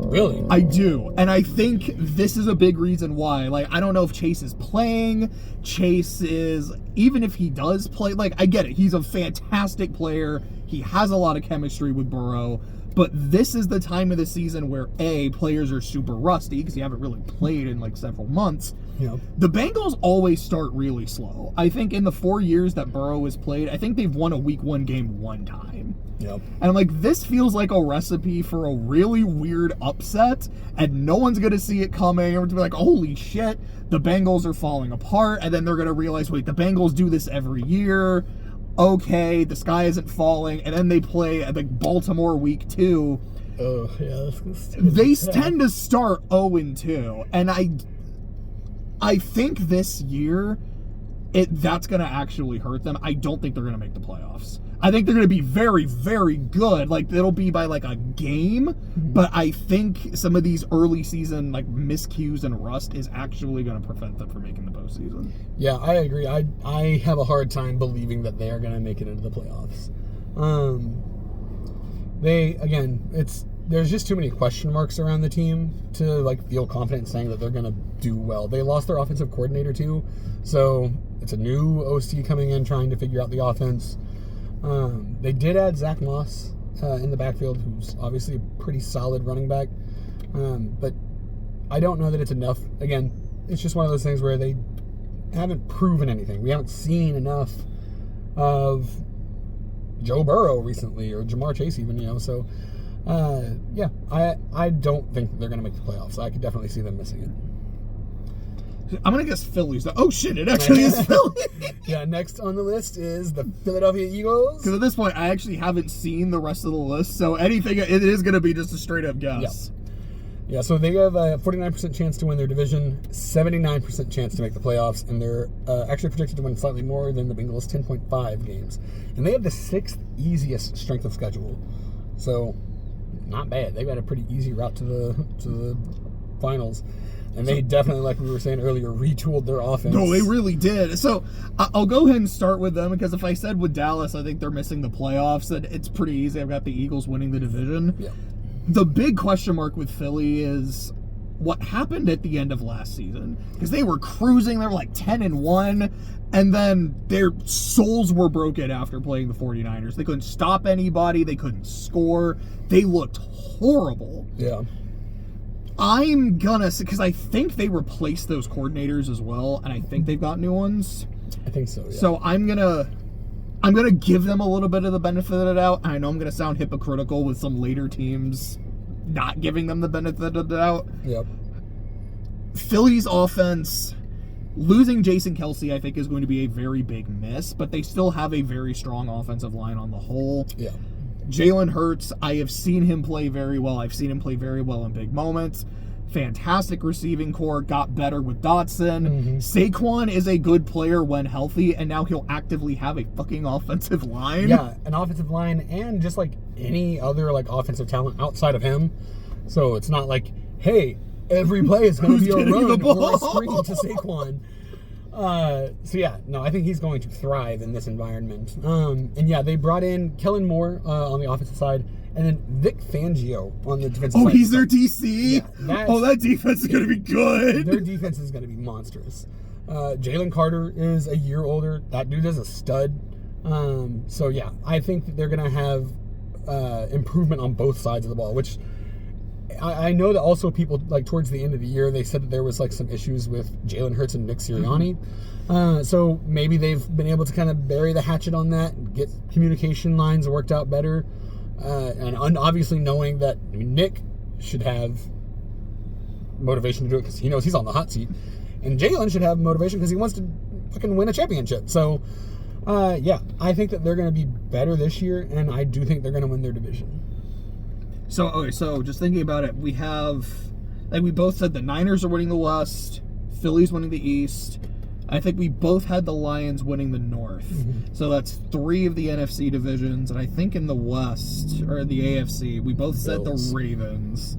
Really? I do. And I think this is a big reason why. Like, I don't know if Chase is playing. Chase is, even if he does play, like, I get it. He's a fantastic player. He has a lot of chemistry with Burrow. But this is the time of the season where, A, players are super rusty because you haven't really played in, like, several months. Yeah. The Bengals always start really slow. I think in the 4 years that Burrow has played, I think they've won a week 1 game 1 time. Yep. And I'm like, this feels like a recipe for a really weird upset, and no one's going to see it coming. Everyone's going to be like, holy shit, the Bengals are falling apart, and then they're going to realize, wait, the Bengals do this every year. Okay, the sky isn't falling, and then they play at like Baltimore week 2. Oh, yeah. They tend to start 0-2, and I think this year, that's going to actually hurt them. I don't think they're going to make the playoffs. I think they're going to be very, very good. Like, it'll be by, like, a game. But I think some of these early season, like, miscues and rust is actually going to prevent them from making the postseason. Yeah, I agree. I have a hard time believing that they are going to make it into the playoffs. There's just too many question marks around the team to, like, feel confident saying that they're going to do well. They lost their offensive coordinator, too. So it's a new OC coming in trying to figure out the offense. They did add Zach Moss in the backfield, who's obviously a pretty solid running back. But I don't know that it's enough. Again, it's just one of those things where they haven't proven anything. We haven't seen enough of Joe Burrow recently, or Jamar Chase even, So, I don't think they're going to make the playoffs. I could definitely see them missing it. I'm going to guess Phillies. Oh, shit, it actually is Philly. Yeah, next on the list is the Philadelphia Eagles. Because at this point, I actually haven't seen the rest of the list, so anything, it is going to be just a straight-up guess. Yeah, so they have a 49% chance to win their division, 79% chance to make the playoffs, and they're actually projected to win slightly more than the Bengals, 10.5 games. And they have the 6th easiest strength of schedule. So, not bad. They've got a pretty easy route to the finals. And they definitely, like we were saying earlier, retooled their offense. No, they really did. So I'll go ahead and start with them, because if I said with Dallas, I think they're missing the playoffs, then it's pretty easy. I've got the Eagles winning the division. Yeah. The big question mark with Philly is what happened at the end of last season, because they were cruising. They were like 10-1, and then their souls were broken after playing the 49ers. They couldn't stop anybody. They couldn't score. They looked horrible. Yeah. I'm gonna, because I think they replaced those coordinators as well, and I think they've got new ones. I think so, yeah. So I'm gonna give them a little bit of the benefit of the doubt. I know I'm gonna sound hypocritical with some later teams not giving them the benefit of the doubt. Yep. Philly's offense, losing Jason Kelce, I think, is going to be a very big miss, but they still have a very strong offensive line on the whole. Yeah. Jalen Hurts, I have seen him play very well. I've seen him play very well in big moments. Fantastic receiving core, got better with Dotson. Mm-hmm. Saquon is a good player when healthy, and now he'll actively have a fucking offensive line. Yeah, an offensive line, and just like any other like offensive talent outside of him. So it's not like, hey, every play is going to be a run or a screen to Saquon. So yeah, no, I think he's going to thrive in this environment. And yeah, they brought in Kellen Moore on the offensive side, and then Vic Fangio on the defensive side. Oh, he's their DC? Yeah, that defense is going to be good. Their defense is going to be monstrous. Jalen Carter is a year older. That dude is a stud. So yeah, I think that they're going to have improvement on both sides of the ball, which I know that also people, like, towards the end of the year, they said that there was, like, some issues with Jalen Hurts and Nick Sirianni. So maybe they've been able to kind of bury the hatchet on that and get communication lines worked out better. And obviously knowing that Nick should have motivation to do it because he knows he's on the hot seat. And Jalen should have motivation because he wants to fucking win a championship. So, yeah, I think that they're going to be better this year, and I do think they're going to win their division. So just thinking about it, we have Like, we both said the Niners are winning the West, Philly's winning the East. I think we both had the Lions winning the North. So that's 3 of the NFC divisions. And I think in the West, or the AFC, we both said the Ravens.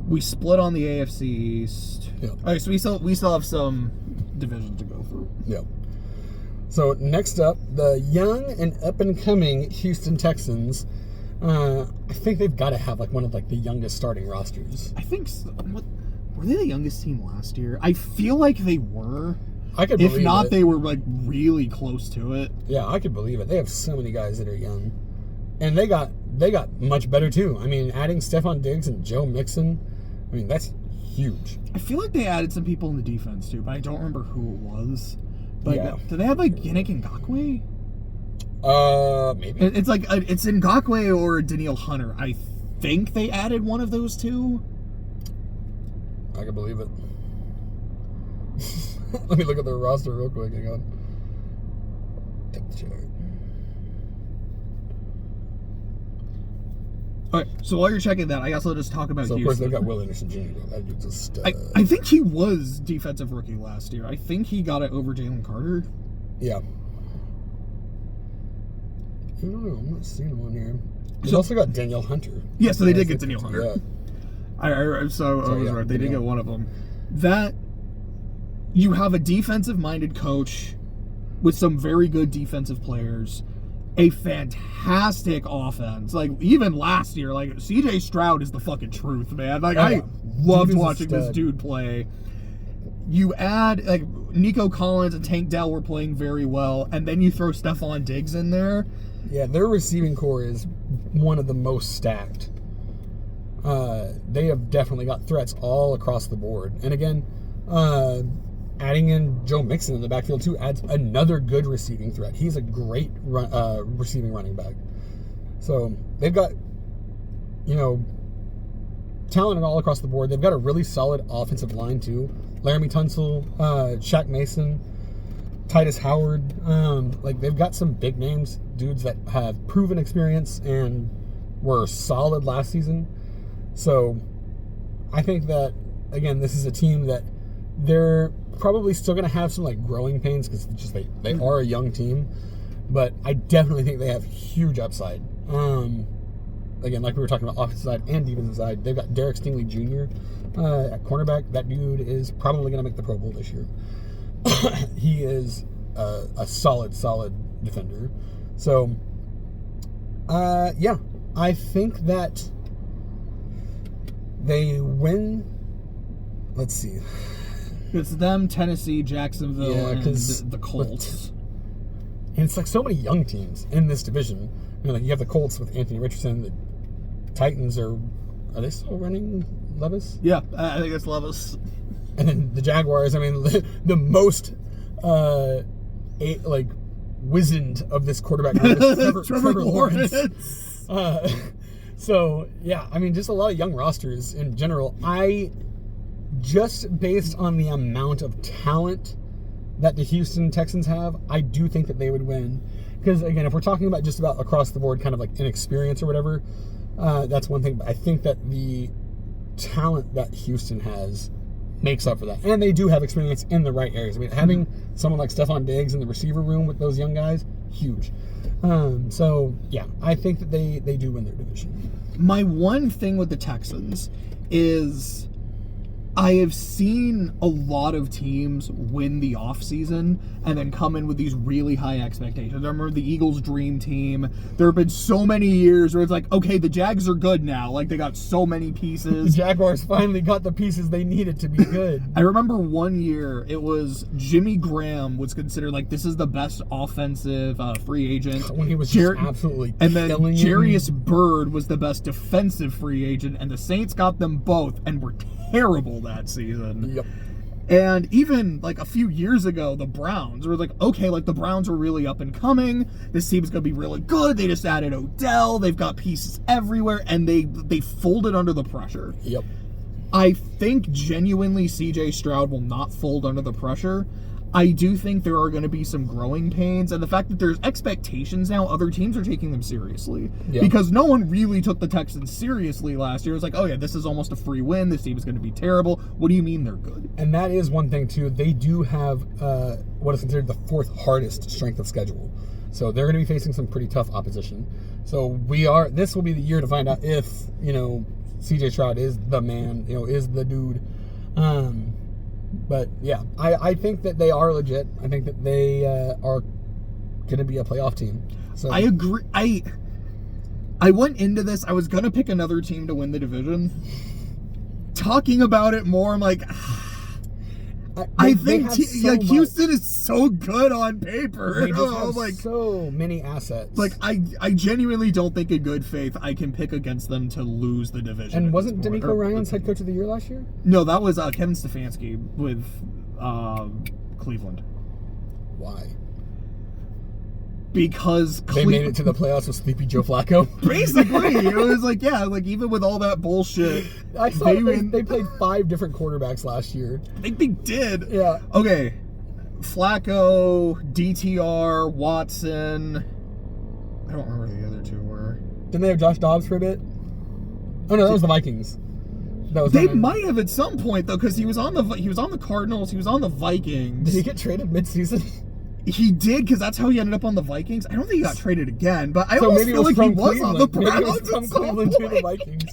We split on the AFC East. Yep. All right, so we still have some divisions to go through. Yep. So next up, the young and up-and-coming Houston Texans. I think they've got to have like one of like the youngest starting rosters. I think so. Were they the youngest team last year? I feel like they were. I could believe it. If not, they were like really close to it. Yeah, I could believe it. They have so many guys that are young, and they got much better too. I mean, adding Stephon Diggs and Joe Mixon, I mean that's huge. I feel like they added some people in the defense too, but I don't remember who it was. But Yeah. do they have like Yannick Ngakoue? Maybe. It's like it's Ngakoue or Danielle Hunter. I think they added one of those two. I can believe it. Let me look at their roster real quick. Hang on. Depth chart. All right, so while you're checking that, I also just talk about So of Houston. course they've got Will Anderson Jr. That dude's a stud. I think he was defensive rookie last year. I think he got it over Jalen Carter. Yeah. I don't know. I'm not seeing him on here. He's also got Danielle Hunter. Yeah, so they did get Danielle Hunter. Yeah. I was right. They did get one of them. That you have a defensive-minded coach with some very good defensive players, a fantastic offense. Like even last year, like CJ Stroud is the fucking truth, man. Like I loved watching this dude play. You add like Nico Collins and Tank Dell were playing very well, and then you throw Stephon Diggs in there. Yeah, their receiving core is one of the most stacked. They have definitely got threats all across the board. And again, adding in Joe Mixon in the backfield too adds another good receiving threat. He's a great receiving running back. So they've got, talent all across the board. They've got a really solid offensive line too. Laramie Tunsil, Shaq Mason, Titus Howard. They've got some big names, dudes that have proven experience and were solid last season. So I think that, again, this is a team that they're probably still going to have some like growing pains because they are a young team, but I definitely think they have huge upside. Again, like we were talking about offensive side and defensive side, they've got Derek Stingley Jr. At cornerback. That dude is probably going to make the Pro Bowl this year. He is a solid defender. So, I think that they win. Let's see. It's them, Tennessee, Jacksonville, and the And Colts. it's like so many young teams in this division. Like you have the Colts with Anthony Richardson. The Titans are they still running Levis? Yeah, I think it's Levis. And then the Jaguars. I mean, the most wizened of this quarterback group is Trevor Lawrence. So yeah, I mean, just a lot of young rosters in general. Just based on the amount of talent that the Houston Texans have, I do think that they would win. Because, again, if we're talking about just about across the board, kind of like inexperience or whatever, that's one thing. But I think that the talent that Houston has makes up for that. And they do have experience in the right areas. I mean, having someone like Stephon Diggs in the receiver room with those young guys, huge. So, yeah, I think that they do win their division. My one thing with the Texans is I have seen a lot of teams win the offseason and then come in with these really high expectations. I remember the Eagles' dream team. There have been so many years where it's like, okay, the Jags are good now. Like, they got so many pieces. The Jaguars finally got the pieces they needed to be good. I remember one year, it was Jimmy Graham was considered like, this is the best offensive free agent. When he was just absolutely and then killing Jarius Byrd was the best defensive free agent, and the Saints got them both and were terrible that season. Yep. And even like a few years ago, the Browns were like, okay, like the Browns were really up and coming. This team's gonna be really good. They just added Odell. They've got pieces everywhere, and they folded under the pressure. Yep. I think genuinely CJ Stroud will not fold under the pressure. I do think there are going to be some growing pains, and the fact that there's expectations now, other teams are taking them seriously. Yeah. Because no one really took the Texans seriously last year. It was like, oh yeah, this is almost a free win. This team is going to be terrible. What do you mean they're good? And that is one thing, too. They do have what is considered the fourth hardest strength of schedule. So they're going to be facing some pretty tough opposition. So this will be the year to find out if, CJ Stroud is the man, is the dude. But yeah, I think that they are legit. I think that they are going to be a playoff team. So I agree. I went into this, I was going to pick another team to win the division. Talking about it more, I'm like, I think Houston is so good on paper. They just have so many assets. Like, I genuinely don't think in good faith I can pick against them to lose the division. And wasn't D'Amico Ryans head coach of the year last year? No, that was Kevin Stefanski with Cleveland. Why? Because they made it to the playoffs with Sleepy Joe Flacco. Basically, it was like, yeah, like even with all that bullshit, I saw they played 5 different quarterbacks last year. I think they did. Yeah. Okay, Flacco, DTR, Watson. I don't remember who the other two were. Didn't they have Josh Dobbs for a bit? Oh no, that was the Vikings. They might have at some point though, because he was on the Cardinals, he was on the Vikings. Did he get traded mid-season? He did, because that's how he ended up on the Vikings. I don't think he got traded again, but I almost feel like he was on the Browns. Maybe it was from Cleveland to the Vikings.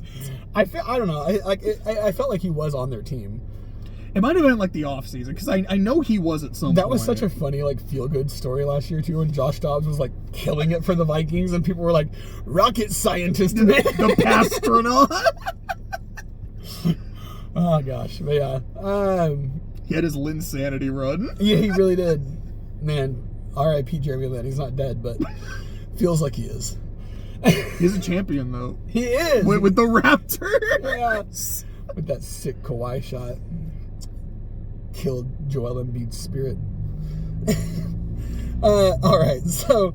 I don't know. I felt like he was on their team. It might have been like the offseason, because I know he was at some point. That was such a funny, feel-good story last year, too, when Josh Dobbs was, killing it for the Vikings, and people were like, rocket scientist, man. The astronaut. Oh, gosh. But, yeah. He had his Linsanity run. Yeah, he really did. Man, R.I.P. Jeremy Lin. He's not dead, but feels like he is. He's a champion, though. He is. With the Raptors. Yeah. With that sick Kawhi shot. Killed Joel Embiid's spirit. All right, so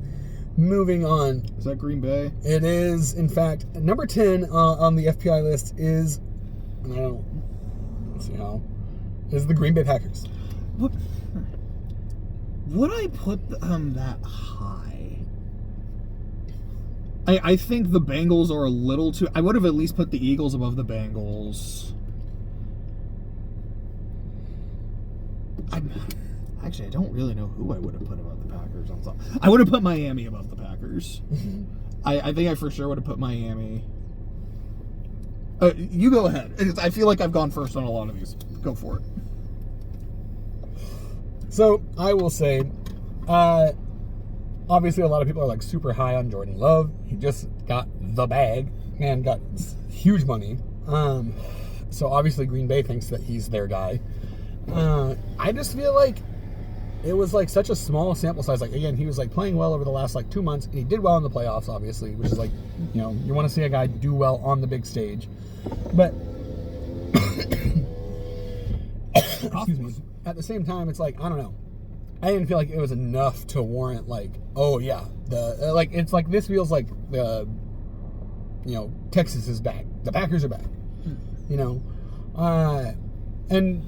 moving on. Is that Green Bay? It is, in fact, number 10 on the FPI list is, and let's see how, is the Green Bay Packers. What? Would I put them that high? I think the Bengals are a little too... I would have at least put the Eagles above the Bengals. Actually, I don't really know who I would have put above the Packers. I would have put Miami above the Packers. I think I for sure would have put Miami. You go ahead. I feel like I've gone first on a lot of these. Go for it. So, I will say, obviously a lot of people are super high on Jordan Love. He just got the bag and got huge money. So obviously Green Bay thinks that he's their guy. I just feel like it was such a small sample size. Again, he was playing well over the last 2 months, and he did well in the playoffs, obviously, which is you want to see a guy do well on the big stage. But excuse me. At the same time, it's I don't know. I didn't feel like it was enough to warrant oh yeah, it's this feels like the Texas is back. The Packers are back. And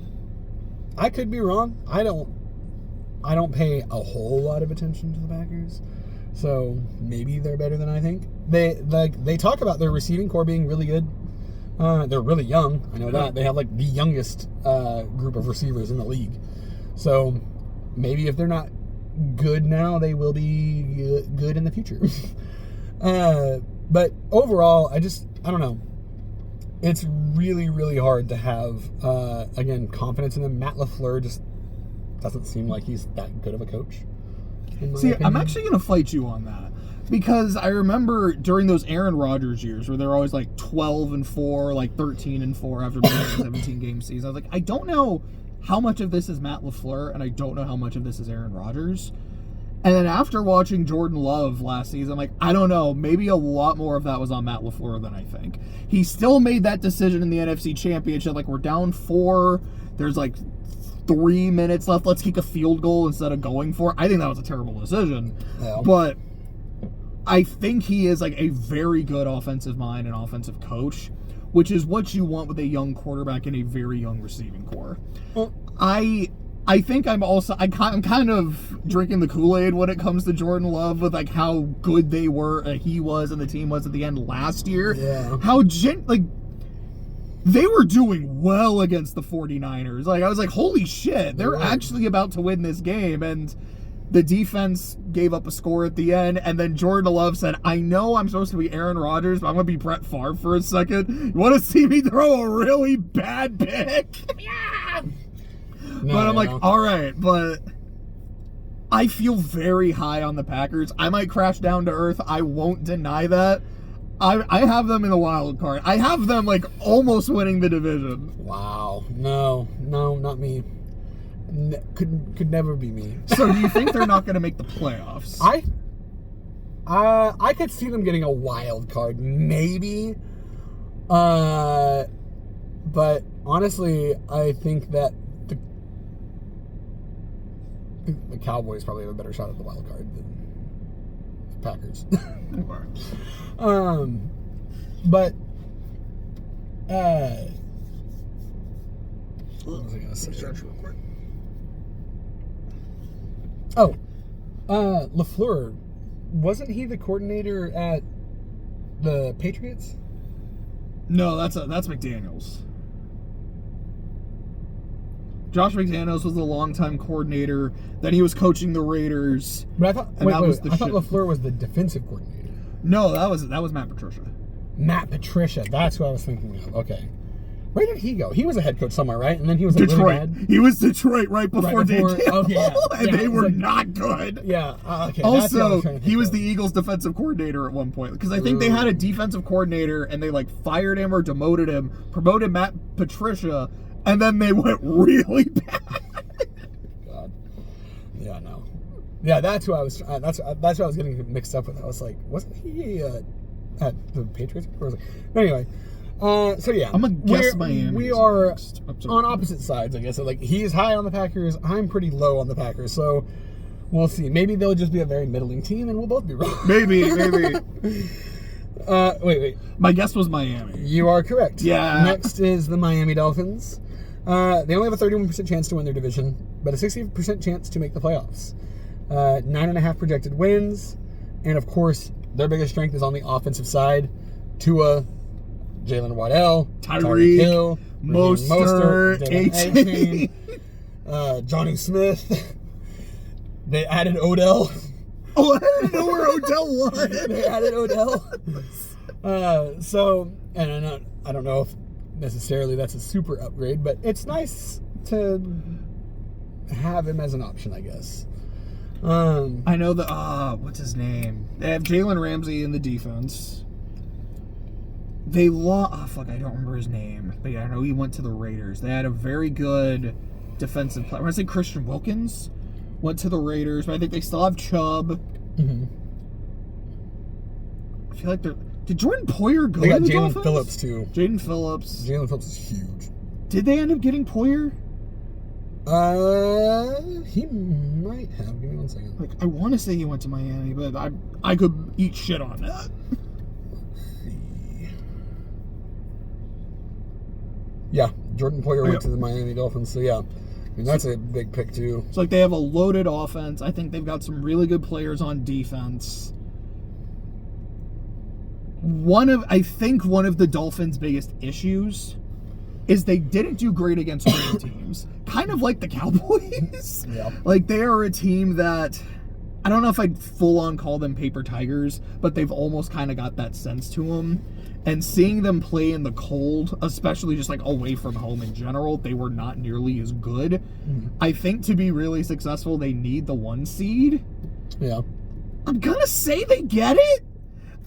I could be wrong. I don't pay a whole lot of attention to the Packers. So maybe they're better than I think. They talk about their receiving core being really good. They're really young. I know that. They have the youngest group of receivers in the league. So maybe if they're not good now, they will be good in the future. But overall, I don't know. It's really, really hard to have, again, confidence in them. Matt LaFleur just doesn't seem like he's that good of a coach. See, I'm actually going to fight you on that. Because I remember during those Aaron Rodgers years where they're always 12-4, 13-4 after being a 17-game season. I was I don't know how much of this is Matt LaFleur, and I don't know how much of this is Aaron Rodgers. And then after watching Jordan Love last season, I don't know, maybe a lot more of that was on Matt LaFleur than I think. He still made that decision in the NFC Championship. We're down 4. There's 3 minutes left. Let's kick a field goal instead of going for it. I think that was a terrible decision. Yeah. But I think he is a very good offensive mind and offensive coach, which is what you want with a young quarterback and a very young receiving core. Well, I I think I'm kind of drinking the Kool-Aid when it comes to Jordan Love with like how good he was and the team was at the end last year. Yeah. They were doing well against the 49ers. Like I was like, holy shit, they're actually about to win this game. And the defense gave up a score at the end, and then Jordan Love said, I know I'm supposed to be Aaron Rodgers, but I'm going to be Brett Favre for a second. You want to see me throw a really bad pick? Yeah! No, but I'm like, all right, but I feel very high on the Packers. I might crash down to earth. I won't deny that. I have them in the wild card. I have them like almost winning the division. Wow. No, not me. Could never be me. So do you think they're not going to make the playoffs? I could see them getting a wild card, maybe. But honestly, I think that the Cowboys probably have a better shot at the wild card than the Packers. But what was I gonna say? Oh, LaFleur, wasn't he the coordinator at the Patriots? No, that's McDaniels. Josh McDaniels was the longtime coordinator. Then he was coaching the Raiders. But I thought LaFleur was the defensive coordinator. No, that was Matt Patricia. Matt Patricia, that's what I was thinking of. Okay. Where did he go? He was a head coach somewhere, right? And then he was like Detroit. Really bad? He was Detroit right before they did. Okay, yeah. And they were not good. Yeah. Okay. Also, he was the Eagles defensive coordinator at one point. Because I think they had a defensive coordinator and they like fired him or demoted him, promoted Matt Patricia, and then they went really bad. God. Yeah, no. Yeah, that's what I was. That's what I was getting mixed up with. I was like, wasn't he at the Patriots? Or was anyway. So yeah, I'm gonna guess Miami. We are on opposite sides, I guess. So like he's high on the Packers. I'm pretty low on the Packers. So we'll see. Maybe they'll just be a very middling team, and we'll both be wrong. Maybe. Wait. My guess was Miami. You are correct. Yeah. Next is the Miami Dolphins. They only have a 31% chance to win their division, but a 60% chance to make the playoffs. 9.5 projected wins, and of course, their biggest strength is on the offensive side. Tua, Jalen Waddell, Tyreek Hill, Mostert, Johnny Smith. They added Odell. Oh, I didn't know where Odell was. They added Odell. And I don't know if necessarily that's a super upgrade, but it's nice to have him as an option, I guess. I know what's his name? They have Jalen Ramsey in the defense. They lost. I don't remember his name. But yeah, I know he went to the Raiders. They had a very good defensive player. When I say Christian Wilkins went to the Raiders, but I think they still have Chubb. Mm-hmm. I feel like did Jordan Poyer go? They got to the Jalen Dolphins? Phillips too. Jaden Phillips. Jalen Phillips is huge. Did they end up getting Poyer? He might have. Give me 1 second. Like I want to say he went to Miami, but I could eat shit on that. Yeah, Jordan Poyer went to the Miami Dolphins, so yeah. I mean, that's a big pick, too. It's like they have a loaded offense. I think they've got some really good players on defense. I think one of the Dolphins' biggest issues is they didn't do great against winning teams. Kind of like the Cowboys. Yeah. Like, they are a team that, I don't know if I'd full-on call them paper tigers, but they've almost kind of got that sense to them. And seeing them play in the cold, especially just like away from home in general, they were not nearly as good. Mm-hmm. I think to be really successful, they need the 1 seed. Yeah. I'm gonna say they get it.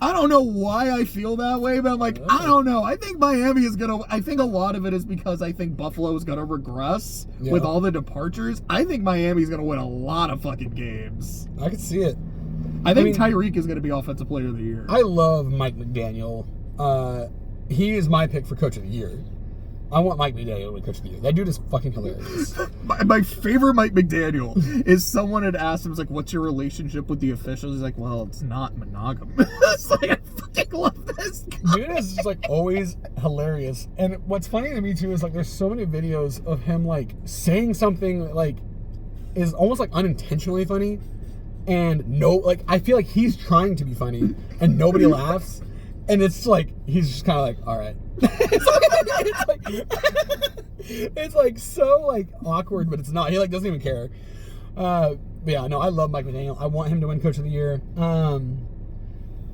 I don't know why I feel that way, but I'm like, I don't know. I think Miami is gonna. I think a lot of it is because I think Buffalo is gonna regress with all the departures. I think Miami's gonna win a lot of fucking games. I can see it. I think Tyreek is gonna be Offensive Player of the Year. I love Mike McDaniel. He is my pick for Coach of the Year. I want Mike McDaniel to win Coach of the Year. That dude is fucking hilarious. My favorite Mike McDaniel is someone had asked him, was like, what's your relationship with the officials? He's like, well, it's not monogamous. It's like, I fucking love this guy. Dude is just like always hilarious. And what's funny to me too is like there's so many videos of him like saying something like is almost like unintentionally funny. And like I feel like he's trying to be funny and nobody laughs. And it's like he's just kind of like, all right. it's like so like awkward, but it's not. He like doesn't even care. But yeah, no, I love Mike McDaniel. I want him to win Coach of the Year.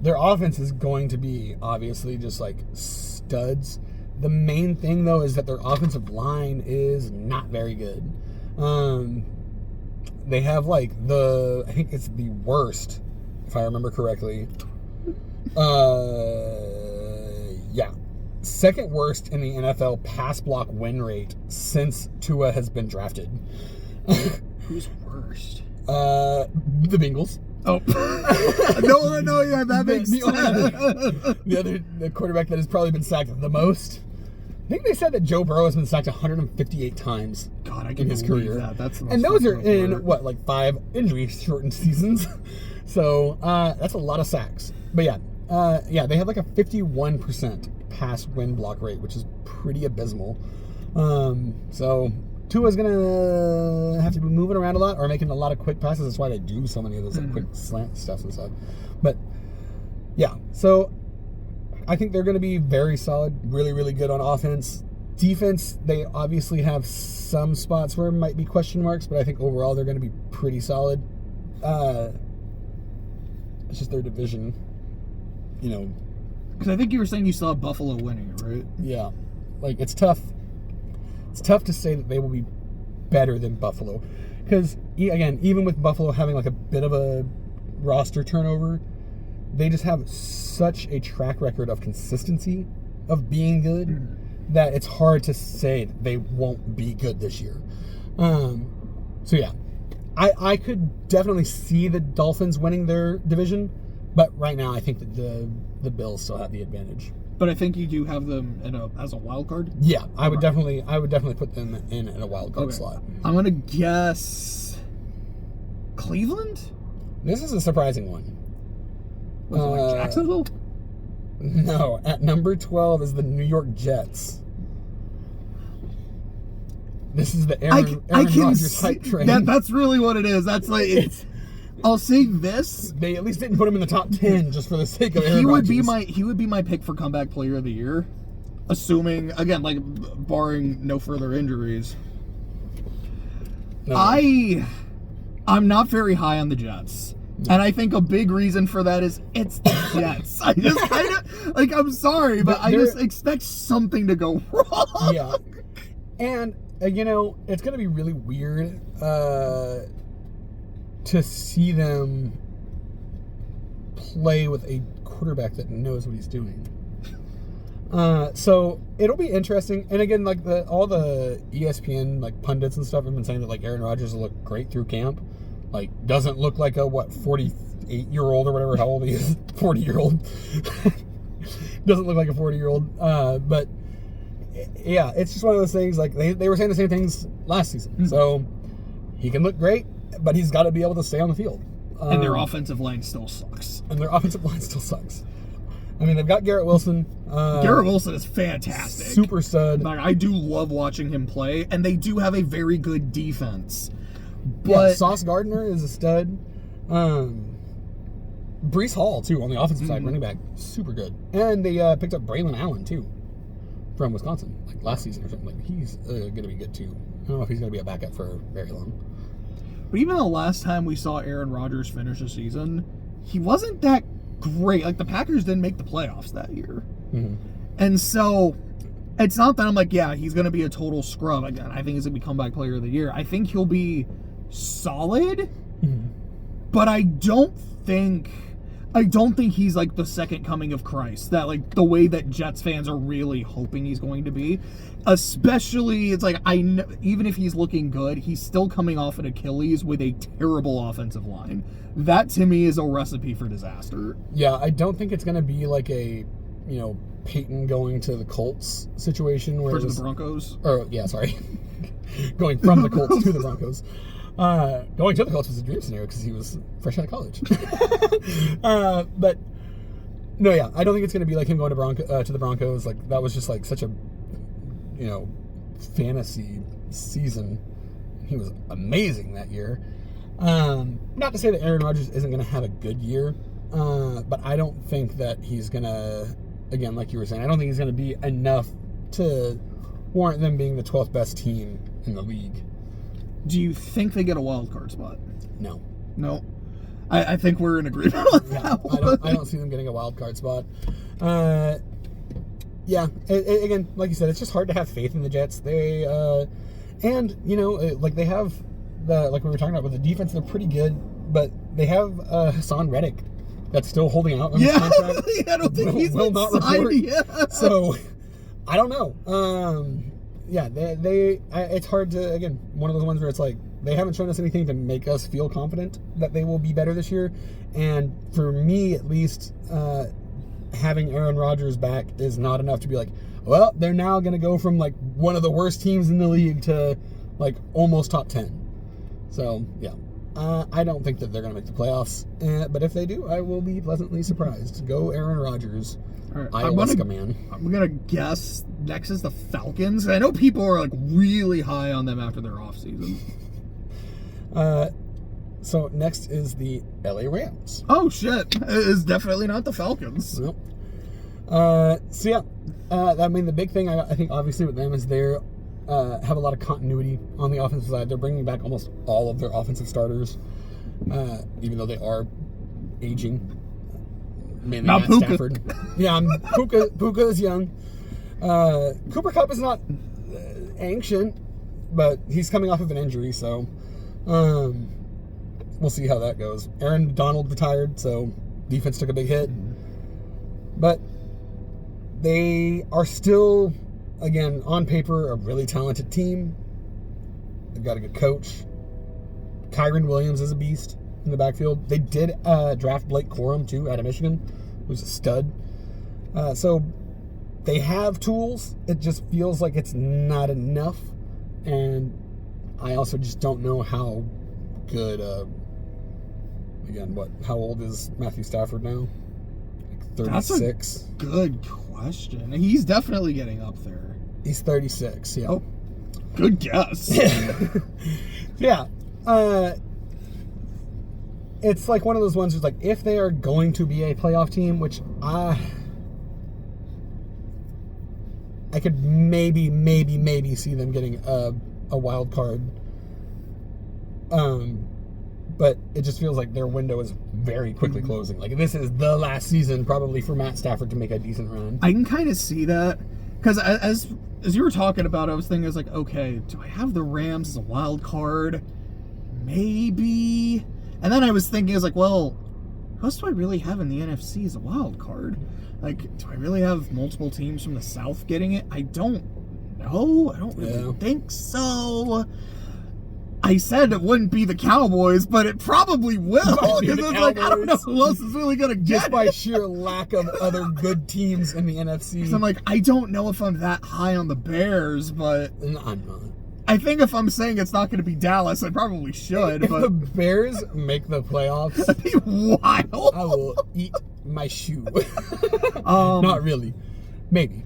Their offense is going to be obviously just like studs. The main thing though is that their offensive line is not very good. They have like I think it's the worst, if I remember correctly. Yeah. Second worst in the NFL pass block win rate since Tua has been drafted. Who's worst? The Bengals. Oh. no, yeah, that makes sense. The quarterback that has probably been sacked the most. I think they said that Joe Burrow has been sacked 158 times in his career. That's the most and those are in, part. like 5 injury-shortened seasons. So, that's a lot of sacks. But yeah, they have like a 51% pass win block rate, which is pretty abysmal. So Tua's gonna have to be moving around a lot or making a lot of quick passes. That's why they do so many of those like, quick slant stuff and stuff. But yeah, so I think they're gonna be very solid, really, really good on offense. Defense, they obviously have some spots where it might be question marks, but I think overall they're gonna be pretty solid. It's just their division, you know. Because I think you were saying you saw Buffalo winning it, right? Yeah. Like, it's tough. It's tough to say that they will be better than Buffalo. Because, again, even with Buffalo having, like, a bit of a roster turnover, they just have such a track record of consistency of being good that it's hard to say that they won't be good this year. So, yeah. I could definitely see the Dolphins winning their division, but right now I think that the Bills still have the advantage. But I think you do have them as a wild card. Yeah, I would definitely put them in a wild card slot. I'm gonna guess Cleveland. This is a surprising one. Was it like Jacksonville? No, at number 12 is the New York Jets. This is the Aaron Rodgers hype train. That's really what it is. That's like it's. I'll say this: they at least didn't put him in the top 10 just for the sake of Aaron Rodgers. He would be my pick for comeback player of the year, assuming again, like barring no further injuries. No. I'm not very high on the Jets. And I think a big reason for that is it's the Jets. I just kind of like. I'm sorry, but I just expect something to go wrong. Yeah, and you know it's gonna be really weird to see them play with a quarterback that knows what he's doing. So it'll be interesting. And again, like all the ESPN like pundits and stuff have been saying that like Aaron Rodgers will look great through camp. Like doesn't look like a 48-year-old or whatever how old he is, 40-year-old. Doesn't look like a 40-year-old. But yeah, it's just one of those things. Like they were saying the same things last season. Mm-hmm. So he can look great, but he's got to be able to stay on the field. And their offensive line still sucks. I mean, they've got Garrett Wilson. Garrett Wilson is fantastic. Super stud. Like, I do love watching him play, and they do have a very good defense. But yeah, Sauce Gardner is a stud. Breece Hall, too, on the offensive side, running back. Super good. And they picked up Braylon Allen, too, from Wisconsin, like last season or something. Like, he's going to be good, too. I don't know if he's going to be a backup for very long. But even the last time we saw Aaron Rodgers finish a season, he wasn't that great. Like, the Packers didn't make the playoffs that year. Mm-hmm. And so, it's not that I'm like, yeah, he's going to be a total scrub. Again, I think he's going to be comeback player of the year. I think he'll be solid, but I don't think he's like the second coming of Christ. That like the way that Jets fans are really hoping he's going to be. Especially, it's like I know, even if he's looking good, he's still coming off an Achilles with a terrible offensive line. That to me is a recipe for disaster. Yeah, I don't think it's going to be like a Peyton going to the Colts situation where to the Broncos. Or yeah, sorry, going from the Colts to the Broncos. Going to the Colts was a dream scenario because he was fresh out of college. But no, yeah, I don't think it's going to be like him going to the Broncos. Like that was just like such a fantasy season. He was amazing that year. Not to say that Aaron Rodgers isn't going to have a good year, but I don't think that he's going to, again, like you were saying, I don't think he's going to be enough to warrant them being the 12th best team in the league. Do you think they get a wild card spot? No. No. I think we're in agreement with that one. I don't see them getting a wild card spot. Yeah, again, like you said, it's just hard to have faith in the Jets. They, like they have like we were talking about with the defense, they're pretty good, but they have Hassan Reddick that's still holding out on his contract. I don't think he's will been not signed report. yet. So, I don't know. Yeah, it's hard to, again, one of those ones where it's like, they haven't shown us anything to make us feel confident that they will be better this year. And for me, at least, having Aaron Rodgers back is not enough to be like, well, they're now going to go from like one of the worst teams in the league to like almost top 10. So, yeah. I don't think that they're going to make the playoffs. But if they do, I will be pleasantly surprised. Go Aaron Rodgers. Right, Ayahuasca man. I'm going to guess next is the Falcons. I know people are like really high on them after their offseason. So next is the LA Rams. Oh shit! It is definitely not the Falcons. Nope. So yeah, I mean the big thing I think obviously with them is they have a lot of continuity on the offensive side. They're bringing back almost all of their offensive starters, even though they are aging. Mainly not Matt Puka. Stafford. Yeah, Puka is young. Cooper Kupp is not ancient, but he's coming off of an injury, so we'll see how that goes. Aaron Donald retired, so defense took a big hit. But they are still, again, on paper, a really talented team. They've got a good coach. Kyron Williams is a beast in the backfield. They did draft Blake Corum, too, out of Michigan, who's a stud. So they have tools. It just feels like it's not enough. And I also just don't know how good, again, how old is Matthew Stafford now? Like 36? That's a good question. He's definitely getting up there. He's 36, yeah. Oh, good guess. Yeah. It's like one of those ones where like, if they are going to be a playoff team, which I could maybe see them getting a wild card. But it just feels like their window is very quickly closing. Like this is the last season probably for Matt Stafford to make a decent run. I can kind of see that because as you were talking about, I was thinking, I was like, okay, do I have the Rams as a wild card? Maybe. And then I was thinking, I was like, well, who else do I really have in the NFC as a wild card? Like, do I really have multiple teams from the South getting it? I don't know. I don't really think so. I said it wouldn't be the Cowboys, but it probably will. Because it's like, I don't know who else is really going to get just by sheer lack of other good teams in the NFC. Because I'm like, I don't know if I'm that high on the Bears, but I'm not. I think if I'm saying it's not going to be Dallas, I probably should. If but the Bears make the playoffs, that'd be wild. I will eat my shoe. Not really. Maybe.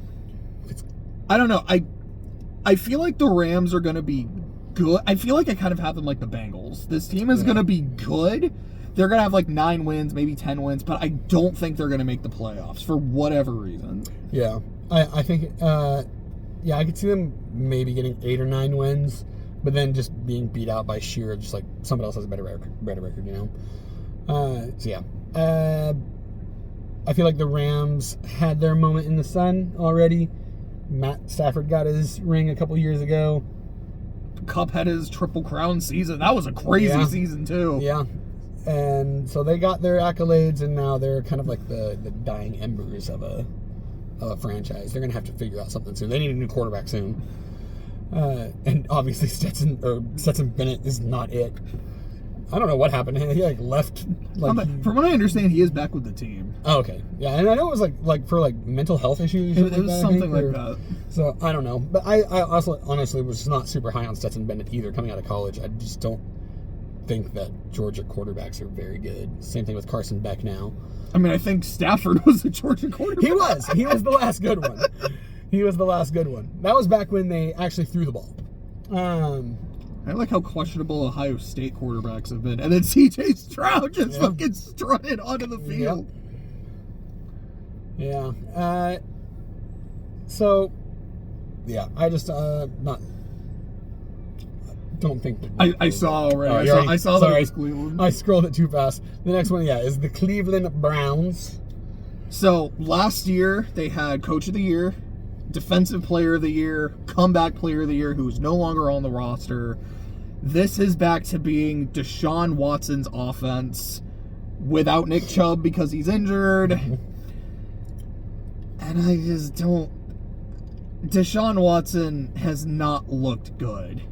I don't know. I feel like the Rams are going to be good. I feel like I kind of have them like the Bengals. This team is going to be good. They're going to have like 9 wins, maybe 10 wins, but I don't think they're going to make the playoffs for whatever reason. Yeah. I think, I could see them maybe getting 8 or 9 wins, but then just being beat out by sheer, just like somebody else has a better record, you know? So yeah. I feel like the Rams had their moment in the sun already. Matt Stafford got his ring a couple years ago. Kupp had his Triple Crown season. That was a crazy season, too. Yeah. And so they got their accolades, and now they're kind of like the dying embers of a franchise. They're going to have to figure out something soon. They need a new quarterback soon. And obviously Stetson Bennett is not it. I don't know what happened. He like left. Like, from what I understand, he is back with the team. Oh, okay. Yeah, and I know it was like for like mental health issues. It was something like that. So I don't know, but I also honestly was not super high on Stetson Bennett either coming out of college. I just don't think that Georgia quarterbacks are very good. Same thing with Carson Beck now. I mean, I think Stafford was a Georgia quarterback. He was the last good one. He was the last good one. That was back when they actually threw the ball. I like how questionable Ohio State quarterbacks have been. And then C.J. Stroud just fucking strutted onto the field. Yeah. So, yeah, I just don't think that I saw already. I saw that it was Cleveland. I scrolled it too fast. The next one, is the Cleveland Browns. So, last year, they had Coach of the Year, Defensive Player of the Year, Comeback Player of the Year, who's no longer on the roster. This is back to being Deshaun Watson's offense without Nick Chubb because he's injured. And I just don't... Deshaun Watson has not looked good.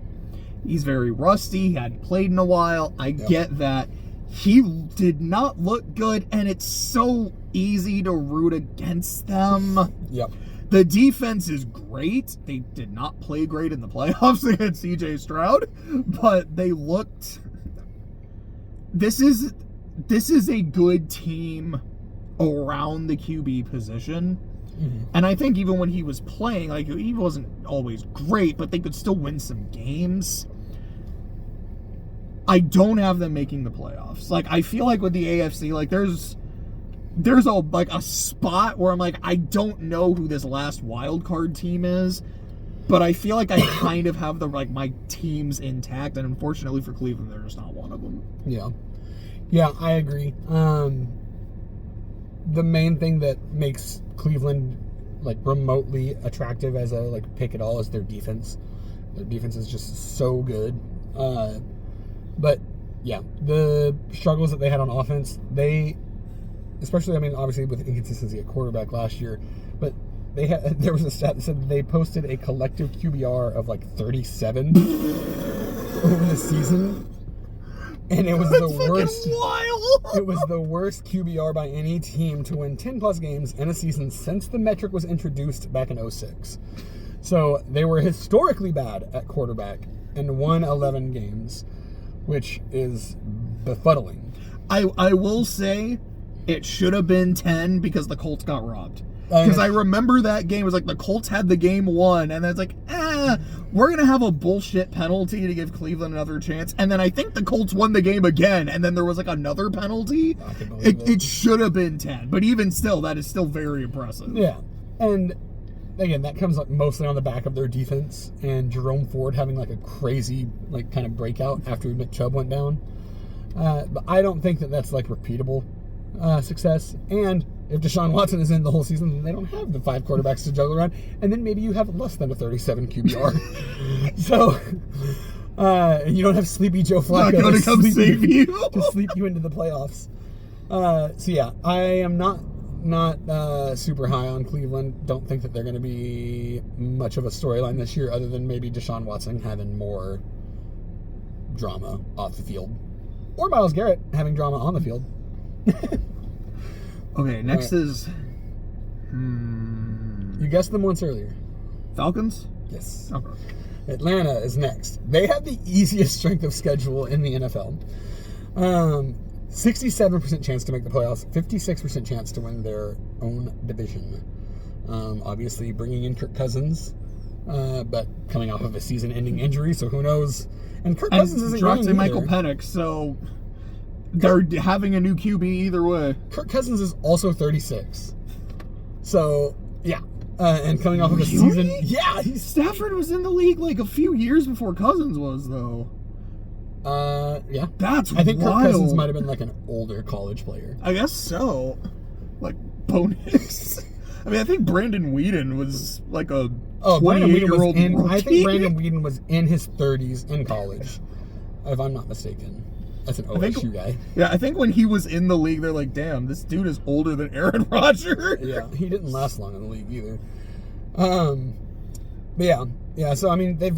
He's very rusty. He hadn't played in a while. I get that. He did not look good, and it's so easy to root against them. Yep. The defense is great. They did not play great in the playoffs against C.J. Stroud, but they looked... This is a good team around the QB position. Mm-hmm. And I think even when he was playing, like, he wasn't always great, but they could still win some games. I don't have them making the playoffs. Like, I feel like with the AFC, like, there's a spot where I'm like, I don't know who this last wild card team is, but I feel like I kind of have my teams intact, and unfortunately for Cleveland, they're just not one of them. Yeah, I agree. The main thing that makes Cleveland like remotely attractive as a like pick at all is their defense. Their defense is just so good. But yeah, the struggles that they had on offense, especially, I mean, obviously with inconsistency at quarterback last year, but there was a stat that said they posted a collective QBR of like 37 over the season. And it was the worst. Wild. It was the worst QBR by any team to win 10 plus games in a season since the metric was introduced back in 2006. So they were historically bad at quarterback and won 11 games, which is befuddling. I will say it should have been 10 because the Colts got robbed. Because I remember that game, it was like the Colts had the game won, and then it's like, we're going to have a bullshit penalty to give Cleveland another chance. And then I think the Colts won the game again, and then there was like another penalty. It should have been 10, but even still, that is still very impressive. Yeah, and again, that comes up mostly on the back of their defense, and Jerome Ford having like a crazy like kind of breakout after Nick Chubb went down. But I don't think that that's like repeatable success. And if Deshaun Watson is in the whole season, then they don't have the 5 quarterbacks to juggle around, and then maybe you have less than a 37 QBR. So you don't have Sleepy Joe Flacco not going to come save you to sleep you into the playoffs. So yeah, I am not super high on Cleveland. Don't think that they're going to be much of a storyline this year, other than maybe Deshaun Watson having more drama off the field, or Myles Garrett having drama on the field. Okay, next is... You guessed them once earlier. Falcons? Yes. Okay. Atlanta is next. They have the easiest strength of schedule in the NFL. 67% chance to make the playoffs, 56% chance to win their own division. Obviously bringing in Kirk Cousins, but coming off of a season-ending injury, so who knows? And Kirk Cousins isn't drafting Michael Penix, so... They're having a new QB either way. Kirk Cousins is also 36. So, yeah. And coming off of a season... Yeah! Stafford was in the league like a few years before Cousins was, though. Yeah. That's I think wild. Kirk Cousins might have been like an older college player. I guess so. Like, bonus. I mean, I think Brandon Weeden was like a 28-year-old rookie. I think Brandon Weeden was in his 30s in college, if I'm not mistaken. That's an OSU guy. Yeah, I think when he was in the league, they're like, damn, this dude is older than Aaron Rodgers. Yeah, he didn't last long in the league either. But yeah. So I mean, they've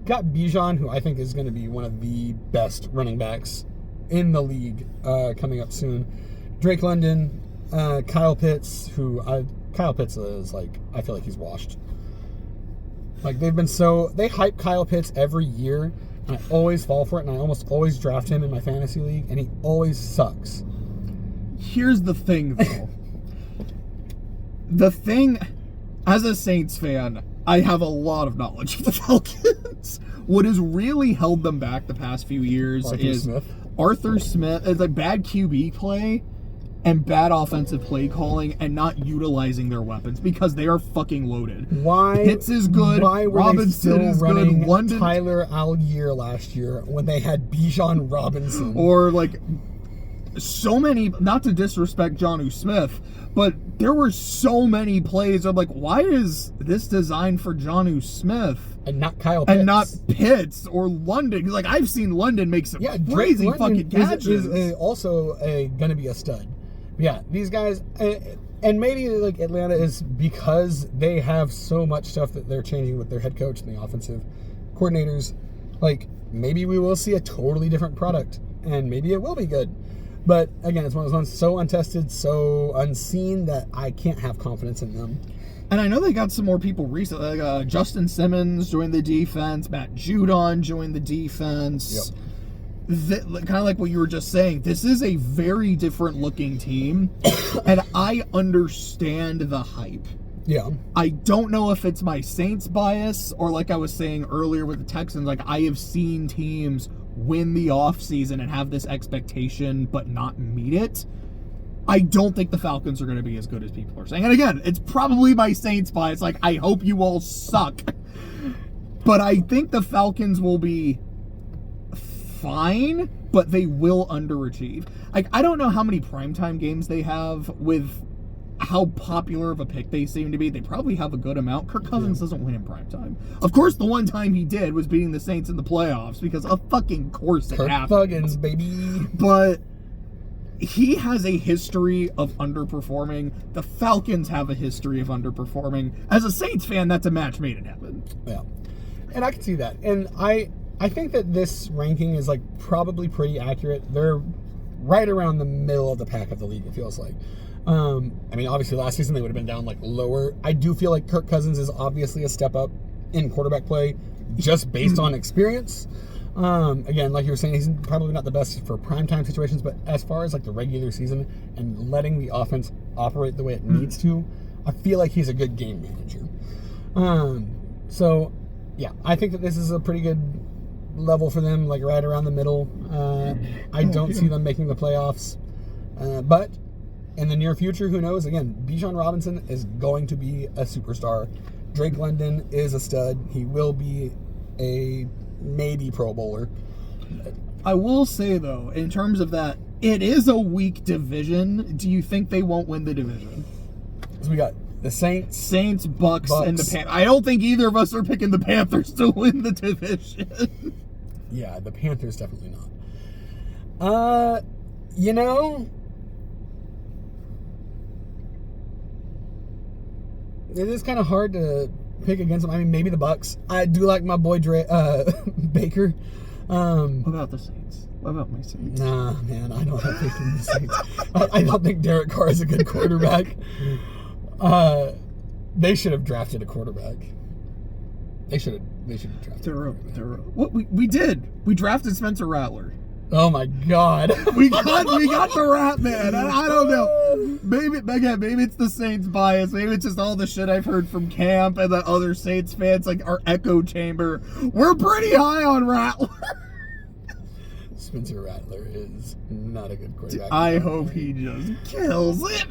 got Bijan, who I think is going to be one of the best running backs in the league coming up soon. Drake London, Kyle Pitts, Kyle Pitts is like, I feel like he's washed. Like they hype Kyle Pitts every year, and I always fall for it, and I almost always draft him in my fantasy league, and he always sucks. Here's the thing, though. The thing, as a Saints fan, I have a lot of knowledge of the Falcons. What has really held them back the past few years is Arthur Smith. It's like bad QB play and bad offensive play calling and not utilizing their weapons because they are fucking loaded. Why? Pitts is good. Why were Robinson they is still running good. London, Tyler Algier last year when they had Bijan Robinson? Or like so many, not to disrespect Jonnu Smith, but there were so many plays of like, why is this designed for Jonnu Smith? And not Kyle Pitts. And not Pitts or London. Like, I've seen London make some crazy fucking catches. Is also going to be a stud. Yeah, these guys, and maybe like Atlanta is because they have so much stuff that they're changing with their head coach and the offensive coordinators. Like, maybe we will see a totally different product, and maybe it will be good. But again, it's one of those ones so untested, so unseen that I can't have confidence in them. And I know they got some more people recently. Like Justin Simmons joined the defense. Matt Judon joined the defense. Yep. Kind of like what you were just saying. This is a very different looking team. And I understand the hype. Yeah. I don't know if it's my Saints bias or like I was saying earlier with the Texans. Like, I have seen teams win the offseason and have this expectation but not meet it. I don't think the Falcons are going to be as good as people are saying. And again, it's probably my Saints bias. Like, I hope you all suck. But I think the Falcons will be fine, but they will underachieve. Like, I don't know how many primetime games they have with how popular of a pick they seem to be. They probably have a good amount. Kirk Cousins doesn't win in primetime. Of course, the one time he did was beating the Saints in the playoffs because of fucking course it happened. Kirk Cousins, baby. But he has a history of underperforming. The Falcons have a history of underperforming. As a Saints fan, that's a match made in heaven. Yeah. And I can see that. And I think that this ranking is like probably pretty accurate. They're right around the middle of the pack of the league, it feels like. I mean, obviously last season they would have been down like lower. I do feel like Kirk Cousins is obviously a step up in quarterback play just based on experience. Again, like you were saying, he's probably not the best for primetime situations, but as far as like the regular season and letting the offense operate the way it needs to, I feel like he's a good game manager. So yeah, I think that this is a pretty good level for them, like right around the middle. I don't see them making the playoffs, but in the near future, who knows? Again, Bijan Robinson is going to be a superstar. Drake London is a stud. He will be a maybe Pro Bowler. I will say, though, in terms of that, it is a weak division. Do you think they won't win the division? So we got the Saints, Bucks, and the Panthers. I don't think either of us are picking the Panthers to win the division. Yeah, the Panthers definitely not. You know, it is kind of hard to pick against them. I mean, maybe the Bucks. I do like my boy Baker. What about the Saints? What about my Saints? Nah, man, I don't have faith in the Saints. I don't think Derek Carr is a good quarterback. They should have drafted a quarterback. They should have drafted. What we did? We drafted Spencer Rattler. Oh my God! we got the Rat Man. I don't know. Maybe it's the Saints bias. Maybe it's just all the shit I've heard from camp and the other Saints fans, like our echo chamber. We're pretty high on Rattler. Spencer Rattler is not a good quarterback. I hope he just kills it.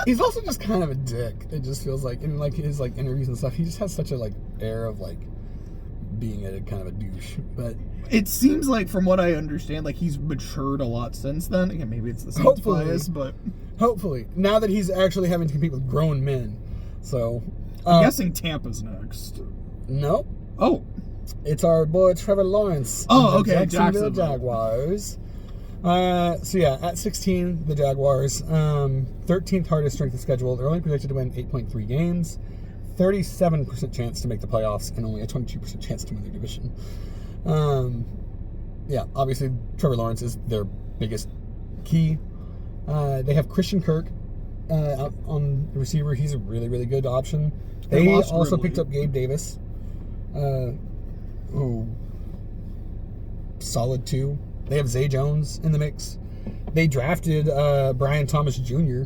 He's also just kind of a dick. It just feels like in like his like interviews and stuff, he just has such a like air of like being a kind of a douche. But it seems like, from what I understand, like he's matured a lot since then. Again, maybe it's the Saints bias, but hopefully now that he's actually having to compete with grown men. So I'm guessing Tampa's next. No. Oh. It's our boy Trevor Lawrence. Oh, okay. Jacksonville Jaguars. So yeah, at 16, the Jaguars. 13th hardest strength of schedule. They're only projected to win 8.3 games. 37% chance to make the playoffs, and only a 22% chance to win their division. yeah, obviously Trevor Lawrence is their biggest key. They have Christian Kirk out on the receiver. He's a really, really good option. They also picked up Gabe Davis, who solid 2. They have Zay Jones in the mix. They drafted Brian Thomas Jr.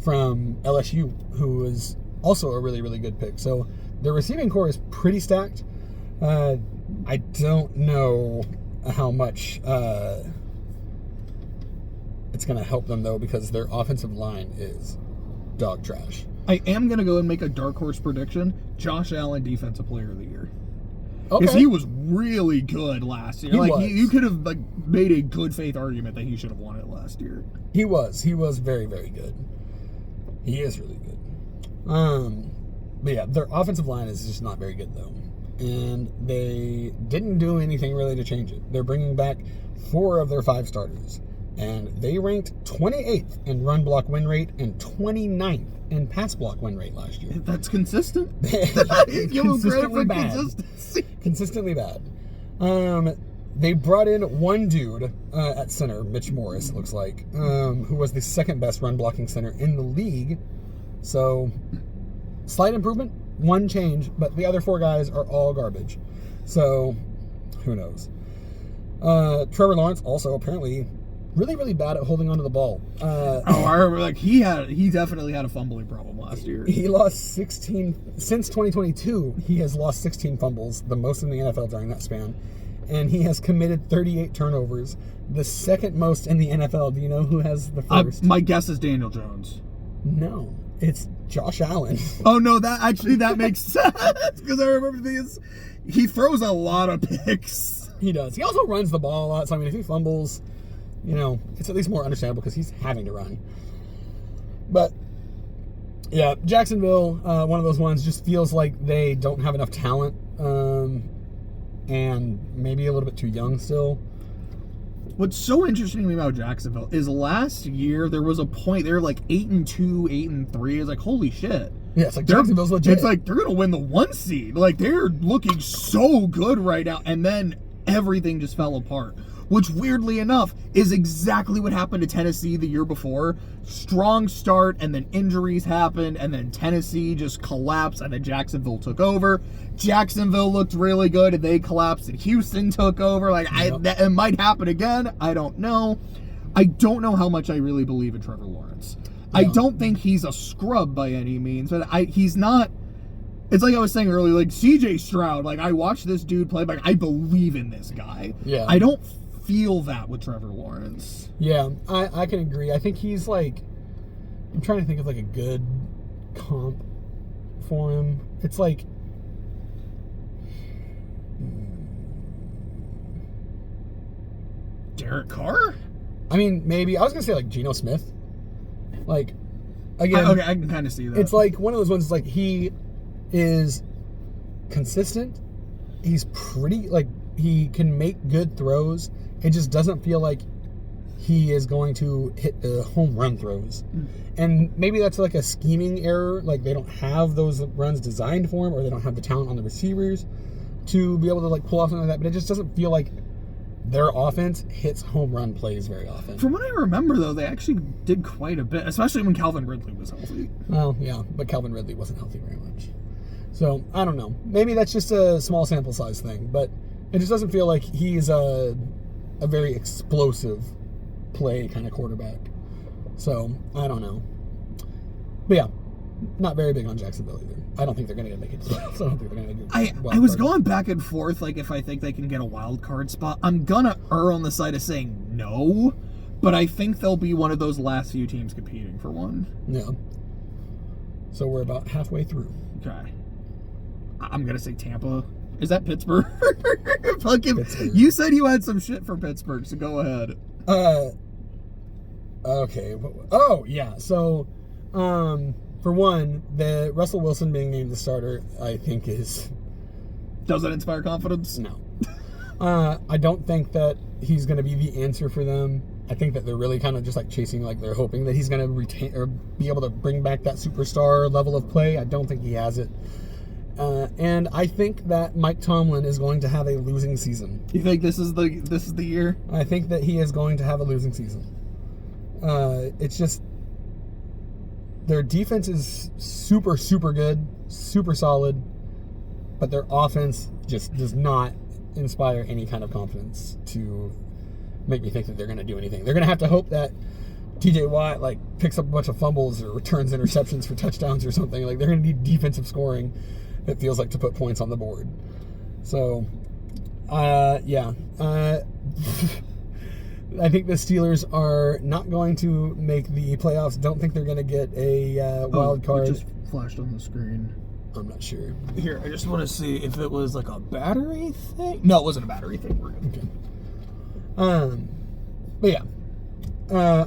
from LSU, who is also a really, really good pick. So their receiving core is pretty stacked. I don't know how much it's going to help them, though, because their offensive line is dog trash. I am going to go and make a dark horse prediction. Josh Allen, Defensive Player of the Year. Okay. Because he was really good last year. You could have made a good faith argument that he should have won it last year. He was very, very good. He is really good. But yeah, their offensive line is just not very good, though. And they didn't do anything really to change it. They're bringing back 4 of their 5 starters. And they ranked 28th in run block win rate and 29th in pass block win rate last year. That's consistent. Consistently bad. Consistency. Consistently bad. They brought in one dude at center, Mitch Morris, it looks like, who was the second best run blocking center in the league. So, slight improvement, one change, but the other 4 guys are all garbage. So, who knows? Trevor Lawrence also apparently really, really bad at holding onto the ball. I remember, he definitely had a fumbling problem last year. He lost 16 since 2022. He has lost 16 fumbles, the most in the NFL during that span, and he has committed 38 turnovers, the second most in the NFL. Do you know who has the first? My guess is Daniel Jones. No, it's Josh Allen. Oh no, that makes sense because I remember he throws a lot of picks. He does. He also runs the ball a lot. So I mean, if he fumbles, it's at least more understandable because he's having to run. But yeah, Jacksonville, one of those ones, just feels like they don't have enough talent, and maybe a little bit too young still. What's so interesting to me about Jacksonville is last year there was a point they were 8-2, 8-3. It's like, holy shit. Yeah, it's like Jacksonville's legit. It's like they're gonna win the 1 seed. They're looking so good right now, and then everything just fell apart. Which, weirdly enough, is exactly what happened to Tennessee the year before. Strong start, and then injuries happened, and then Tennessee just collapsed, and then Jacksonville took over. Jacksonville looked really good, and they collapsed, and Houston took over. It might happen again. I don't know. I don't know how much I really believe in Trevor Lawrence. Yeah. I don't think he's a scrub by any means, but he's not. It's like I was saying earlier, CJ Stroud. I watched this dude play, I believe in this guy. Yeah. I don't feel that with Trevor Lawrence. Yeah, I can agree. I think he's I'm trying to think of a good comp for him. It's Derek Carr? I mean, maybe. I was going to say Geno Smith. Again. Okay, I can kind of see that. It's one of those ones, he is consistent. He's pretty, he can make good throws. It just doesn't feel like he is going to hit the home run throws. And maybe that's a scheming error. They don't have those runs designed for him, or they don't have the talent on the receivers to be able to pull off something like that. But it just doesn't feel like their offense hits home run plays very often. From what I remember, though, they actually did quite a bit, especially when Calvin Ridley was healthy. Well, yeah, but Calvin Ridley wasn't healthy very much. So, I don't know. Maybe that's just a small sample size thing, but it just doesn't feel like he's a very explosive play kind of quarterback. So, I don't know. But yeah, not very big on Jacksonville either. I don't think they're going to make it. So I don't think they're going to get I was going back and forth, if I think they can get a wild card spot. I'm going to err on the side of saying no, but I think they'll be one of those last few teams competing for one. Yeah. So we're about halfway through. Okay. I'm going to say Tampa. Is that Pittsburgh? Pittsburgh. You said you had some shit for Pittsburgh, so go ahead. Okay. Oh, yeah. So, for one, the Russell Wilson being named the starter, I think is... Does that inspire confidence? No. I don't think that he's going to be the answer for them. I think that they're really kind of just chasing, they're hoping that he's going to retain or be able to bring back that superstar level of play. I don't think he has it. And I think that Mike Tomlin is going to have a losing season. You think this is the year? I think that he is going to have a losing season. It's just their defense is super, super good, super solid, but their offense just does not inspire any kind of confidence to make me think that they're going to do anything. They're going to have to hope that TJ Watt picks up a bunch of fumbles or returns interceptions for touchdowns or something. They're going to need defensive scoring, it feels like, to put points on the board. So, yeah. I think the Steelers are not going to make the playoffs. Don't think they're going to get a wild card. It just flashed on the screen. I'm not sure. Here, I just want to see if it was a battery thing. No, it wasn't a battery thing. We're good. Okay. But yeah.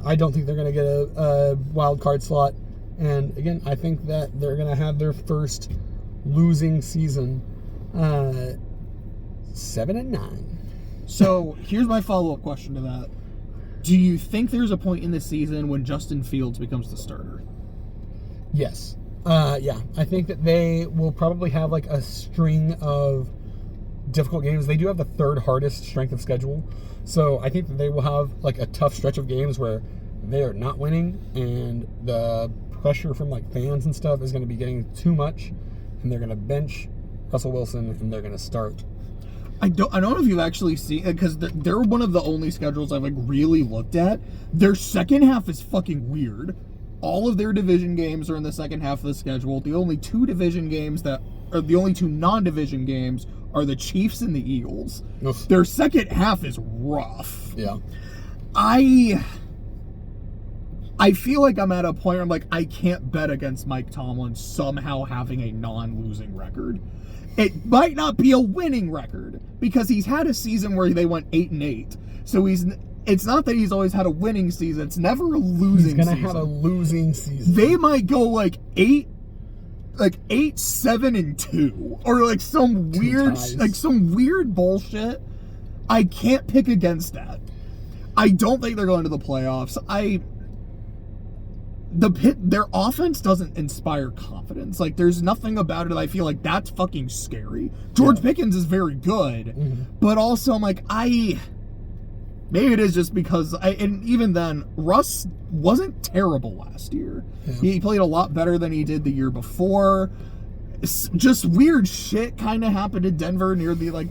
I don't think they're going to get a wild card slot. And again, I think that they're going to have their first losing season. 7-9. So here's my follow-up question to that. Do you think there's a point in this season when Justin Fields becomes the starter? Yes. Yeah. I think that they will probably have a string of difficult games. They do have the third hardest strength of schedule. So I think that they will have a tough stretch of games where they are not winning, and the pressure from fans and stuff is going to be getting too much, and they're going to bench Russell Wilson and they're going to start. I don't know if you've actually seen it, because they're one of the only schedules I've really looked at. Their second half is fucking weird. All of their division games are in the second half of the schedule. The only two division games the only two non-division games are the Chiefs and the Eagles. Oof. Their second half is rough. Yeah. I feel like I'm at a point where I'm I can't bet against Mike Tomlin somehow having a non-losing record. It might not be a winning record, because he's had a season where they went 8-8. So it's not that he's always had a winning season. It's never a losing season. He's going to have a losing season. They might go 8-7-2, or some weird bullshit. I can't pick against that. I don't think they're going to the playoffs. Their offense doesn't inspire confidence. There's nothing about it I feel that's fucking scary. George Pickens is very good, but also maybe it is just because and even then, Russ wasn't terrible last year. Yeah. He played a lot better than he did the year before. Just weird shit kind of happened in Denver near the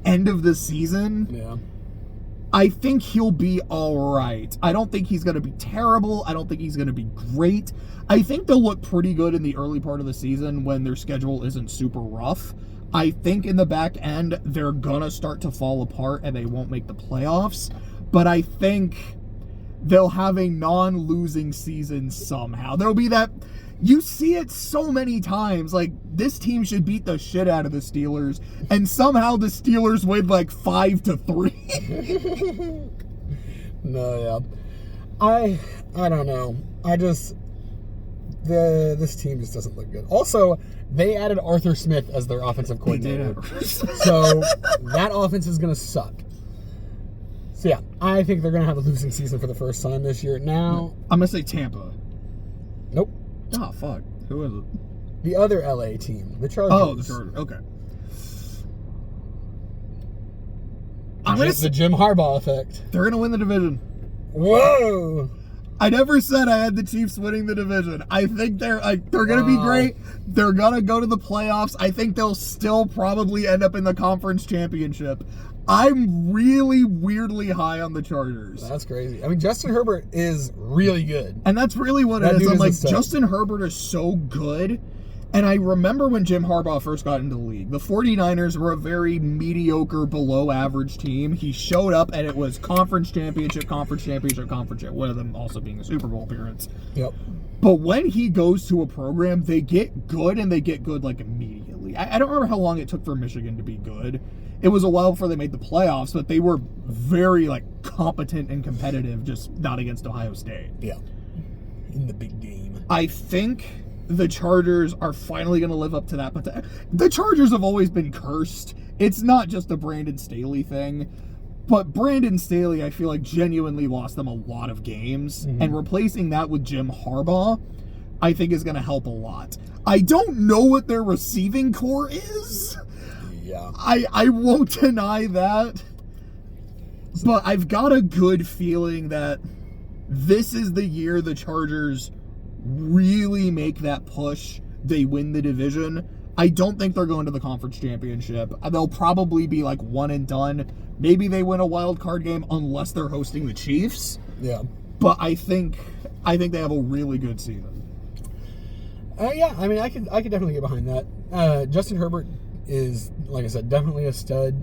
end of the season. Yeah. I think he'll be all right. I don't think he's going to be terrible. I don't think he's going to be great. I think they'll look pretty good in the early part of the season when their schedule isn't super rough. I think in the back end, they're going to start to fall apart and they won't make the playoffs. But I think they'll have a non-losing season somehow. There'll be that... You see it so many times. This team should beat the shit out of the Steelers, and somehow the Steelers win 5-3. No, yeah. I don't know. This team just doesn't look good. Also, they added Arthur Smith as their offensive coordinator. So that offense is going to suck. So yeah, I think they're going to have a losing season for the first time this year. Now, I'm going to say Tampa. Nope. Oh, fuck. Who is it? The other LA team. The Chargers. Oh, the Chargers. Okay. The Jim Harbaugh effect. They're going to win the division. Whoa! I never said I had the Chiefs winning the division. I think they're going to be great. They're going to go to the playoffs. I think they'll still probably end up in the conference championship. I'm really weirdly high on the Chargers. That's crazy. I mean, Justin Herbert is really good. And that's really what it is. I'm Justin Herbert is so good. And I remember when Jim Harbaugh first got into the league, the 49ers were a very mediocre, below average team. He showed up and it was conference championship, one of them also being a Super Bowl appearance. Yep. But when he goes to a program, they get good, and they get good immediately. I don't remember how long it took for Michigan to be good. It was a while before they made the playoffs, but they were very competent and competitive, just not against Ohio State. Yeah. In the big game. I think the Chargers are finally going to live up to that, but the Chargers have always been cursed. It's not just a Brandon Staley thing, but Brandon Staley, I feel genuinely lost them a lot of games, and replacing that with Jim Harbaugh, I think is going to help a lot. I don't know what their receiving core is. Yeah. I won't deny that. But I've got a good feeling that this is the year the Chargers really make that push. They win the division. I don't think they're going to the conference championship. They'll probably be like one and done. Maybe they win a wild card game unless they're hosting the Chiefs. Yeah. But I think they have a really good season. Yeah, I mean, I could definitely get behind that. Justin Herbert is, like I said, definitely a stud.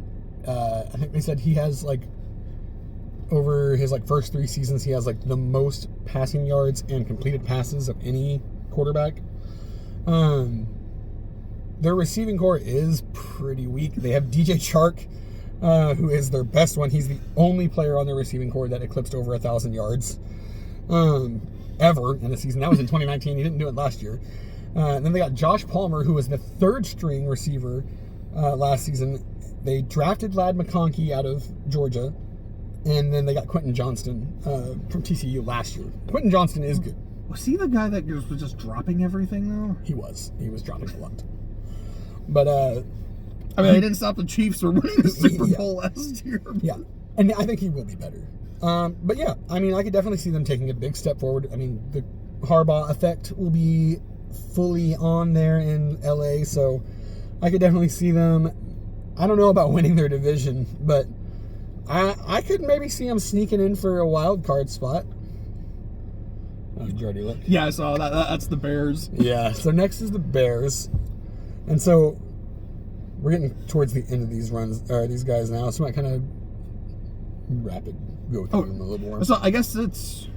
I think they said he has like over his like first 3 seasons, he has like the most passing yards and completed passes of any quarterback. Their receiving core is pretty weak. They have DJ Chark, who is their best one. He's the only player on their receiving core that eclipsed over 1,000 yards ever in a season. That was in 2019. He didn't do it last year. And then they got Josh Palmer, who was the 3rd string receiver last season. They drafted Ladd McConkey out of Georgia. And then they got Quentin Johnston from TCU last year. Quentin Johnston is good. Was he the guy that was just dropping everything, though? He was dropping a lot. But, I mean, they didn't stop the Chiefs from winning the Super Bowl last year. Yeah. And I think he will be better. But, yeah, I mean, I could definitely see them taking a big step forward. I mean, the Harbaugh effect will be fully on there in LA, so I could definitely see them. I don't know about winning their division, but I could maybe see them sneaking in for a wild card spot. Oh, did you already look? Yeah, I saw that. That's the Bears. Yeah, so next is the Bears. And so we're getting towards the end of these runs, these guys now, so I might kind of go through them a little more. So I guess since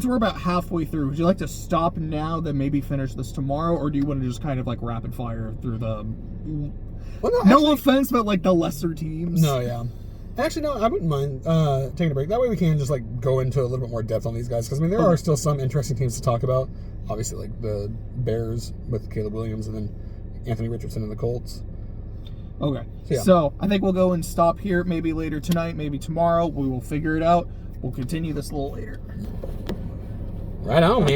we're about halfway through, would you like to stop now, then maybe finish this tomorrow, or do you want to just kind of like rapid fire through the... Well, no offense, but like the lesser teams? No, yeah. Actually, no, I wouldn't mind taking a break. That way we can just like go into a little bit more depth on these guys, because I mean there are still some interesting teams to talk about. Obviously, like the Bears with Caleb Williams, and then Anthony Richardson and the Colts. Okay. So I think we'll go and stop here. Maybe later tonight, maybe tomorrow. We will figure it out. We'll continue this a little later. Right on, man.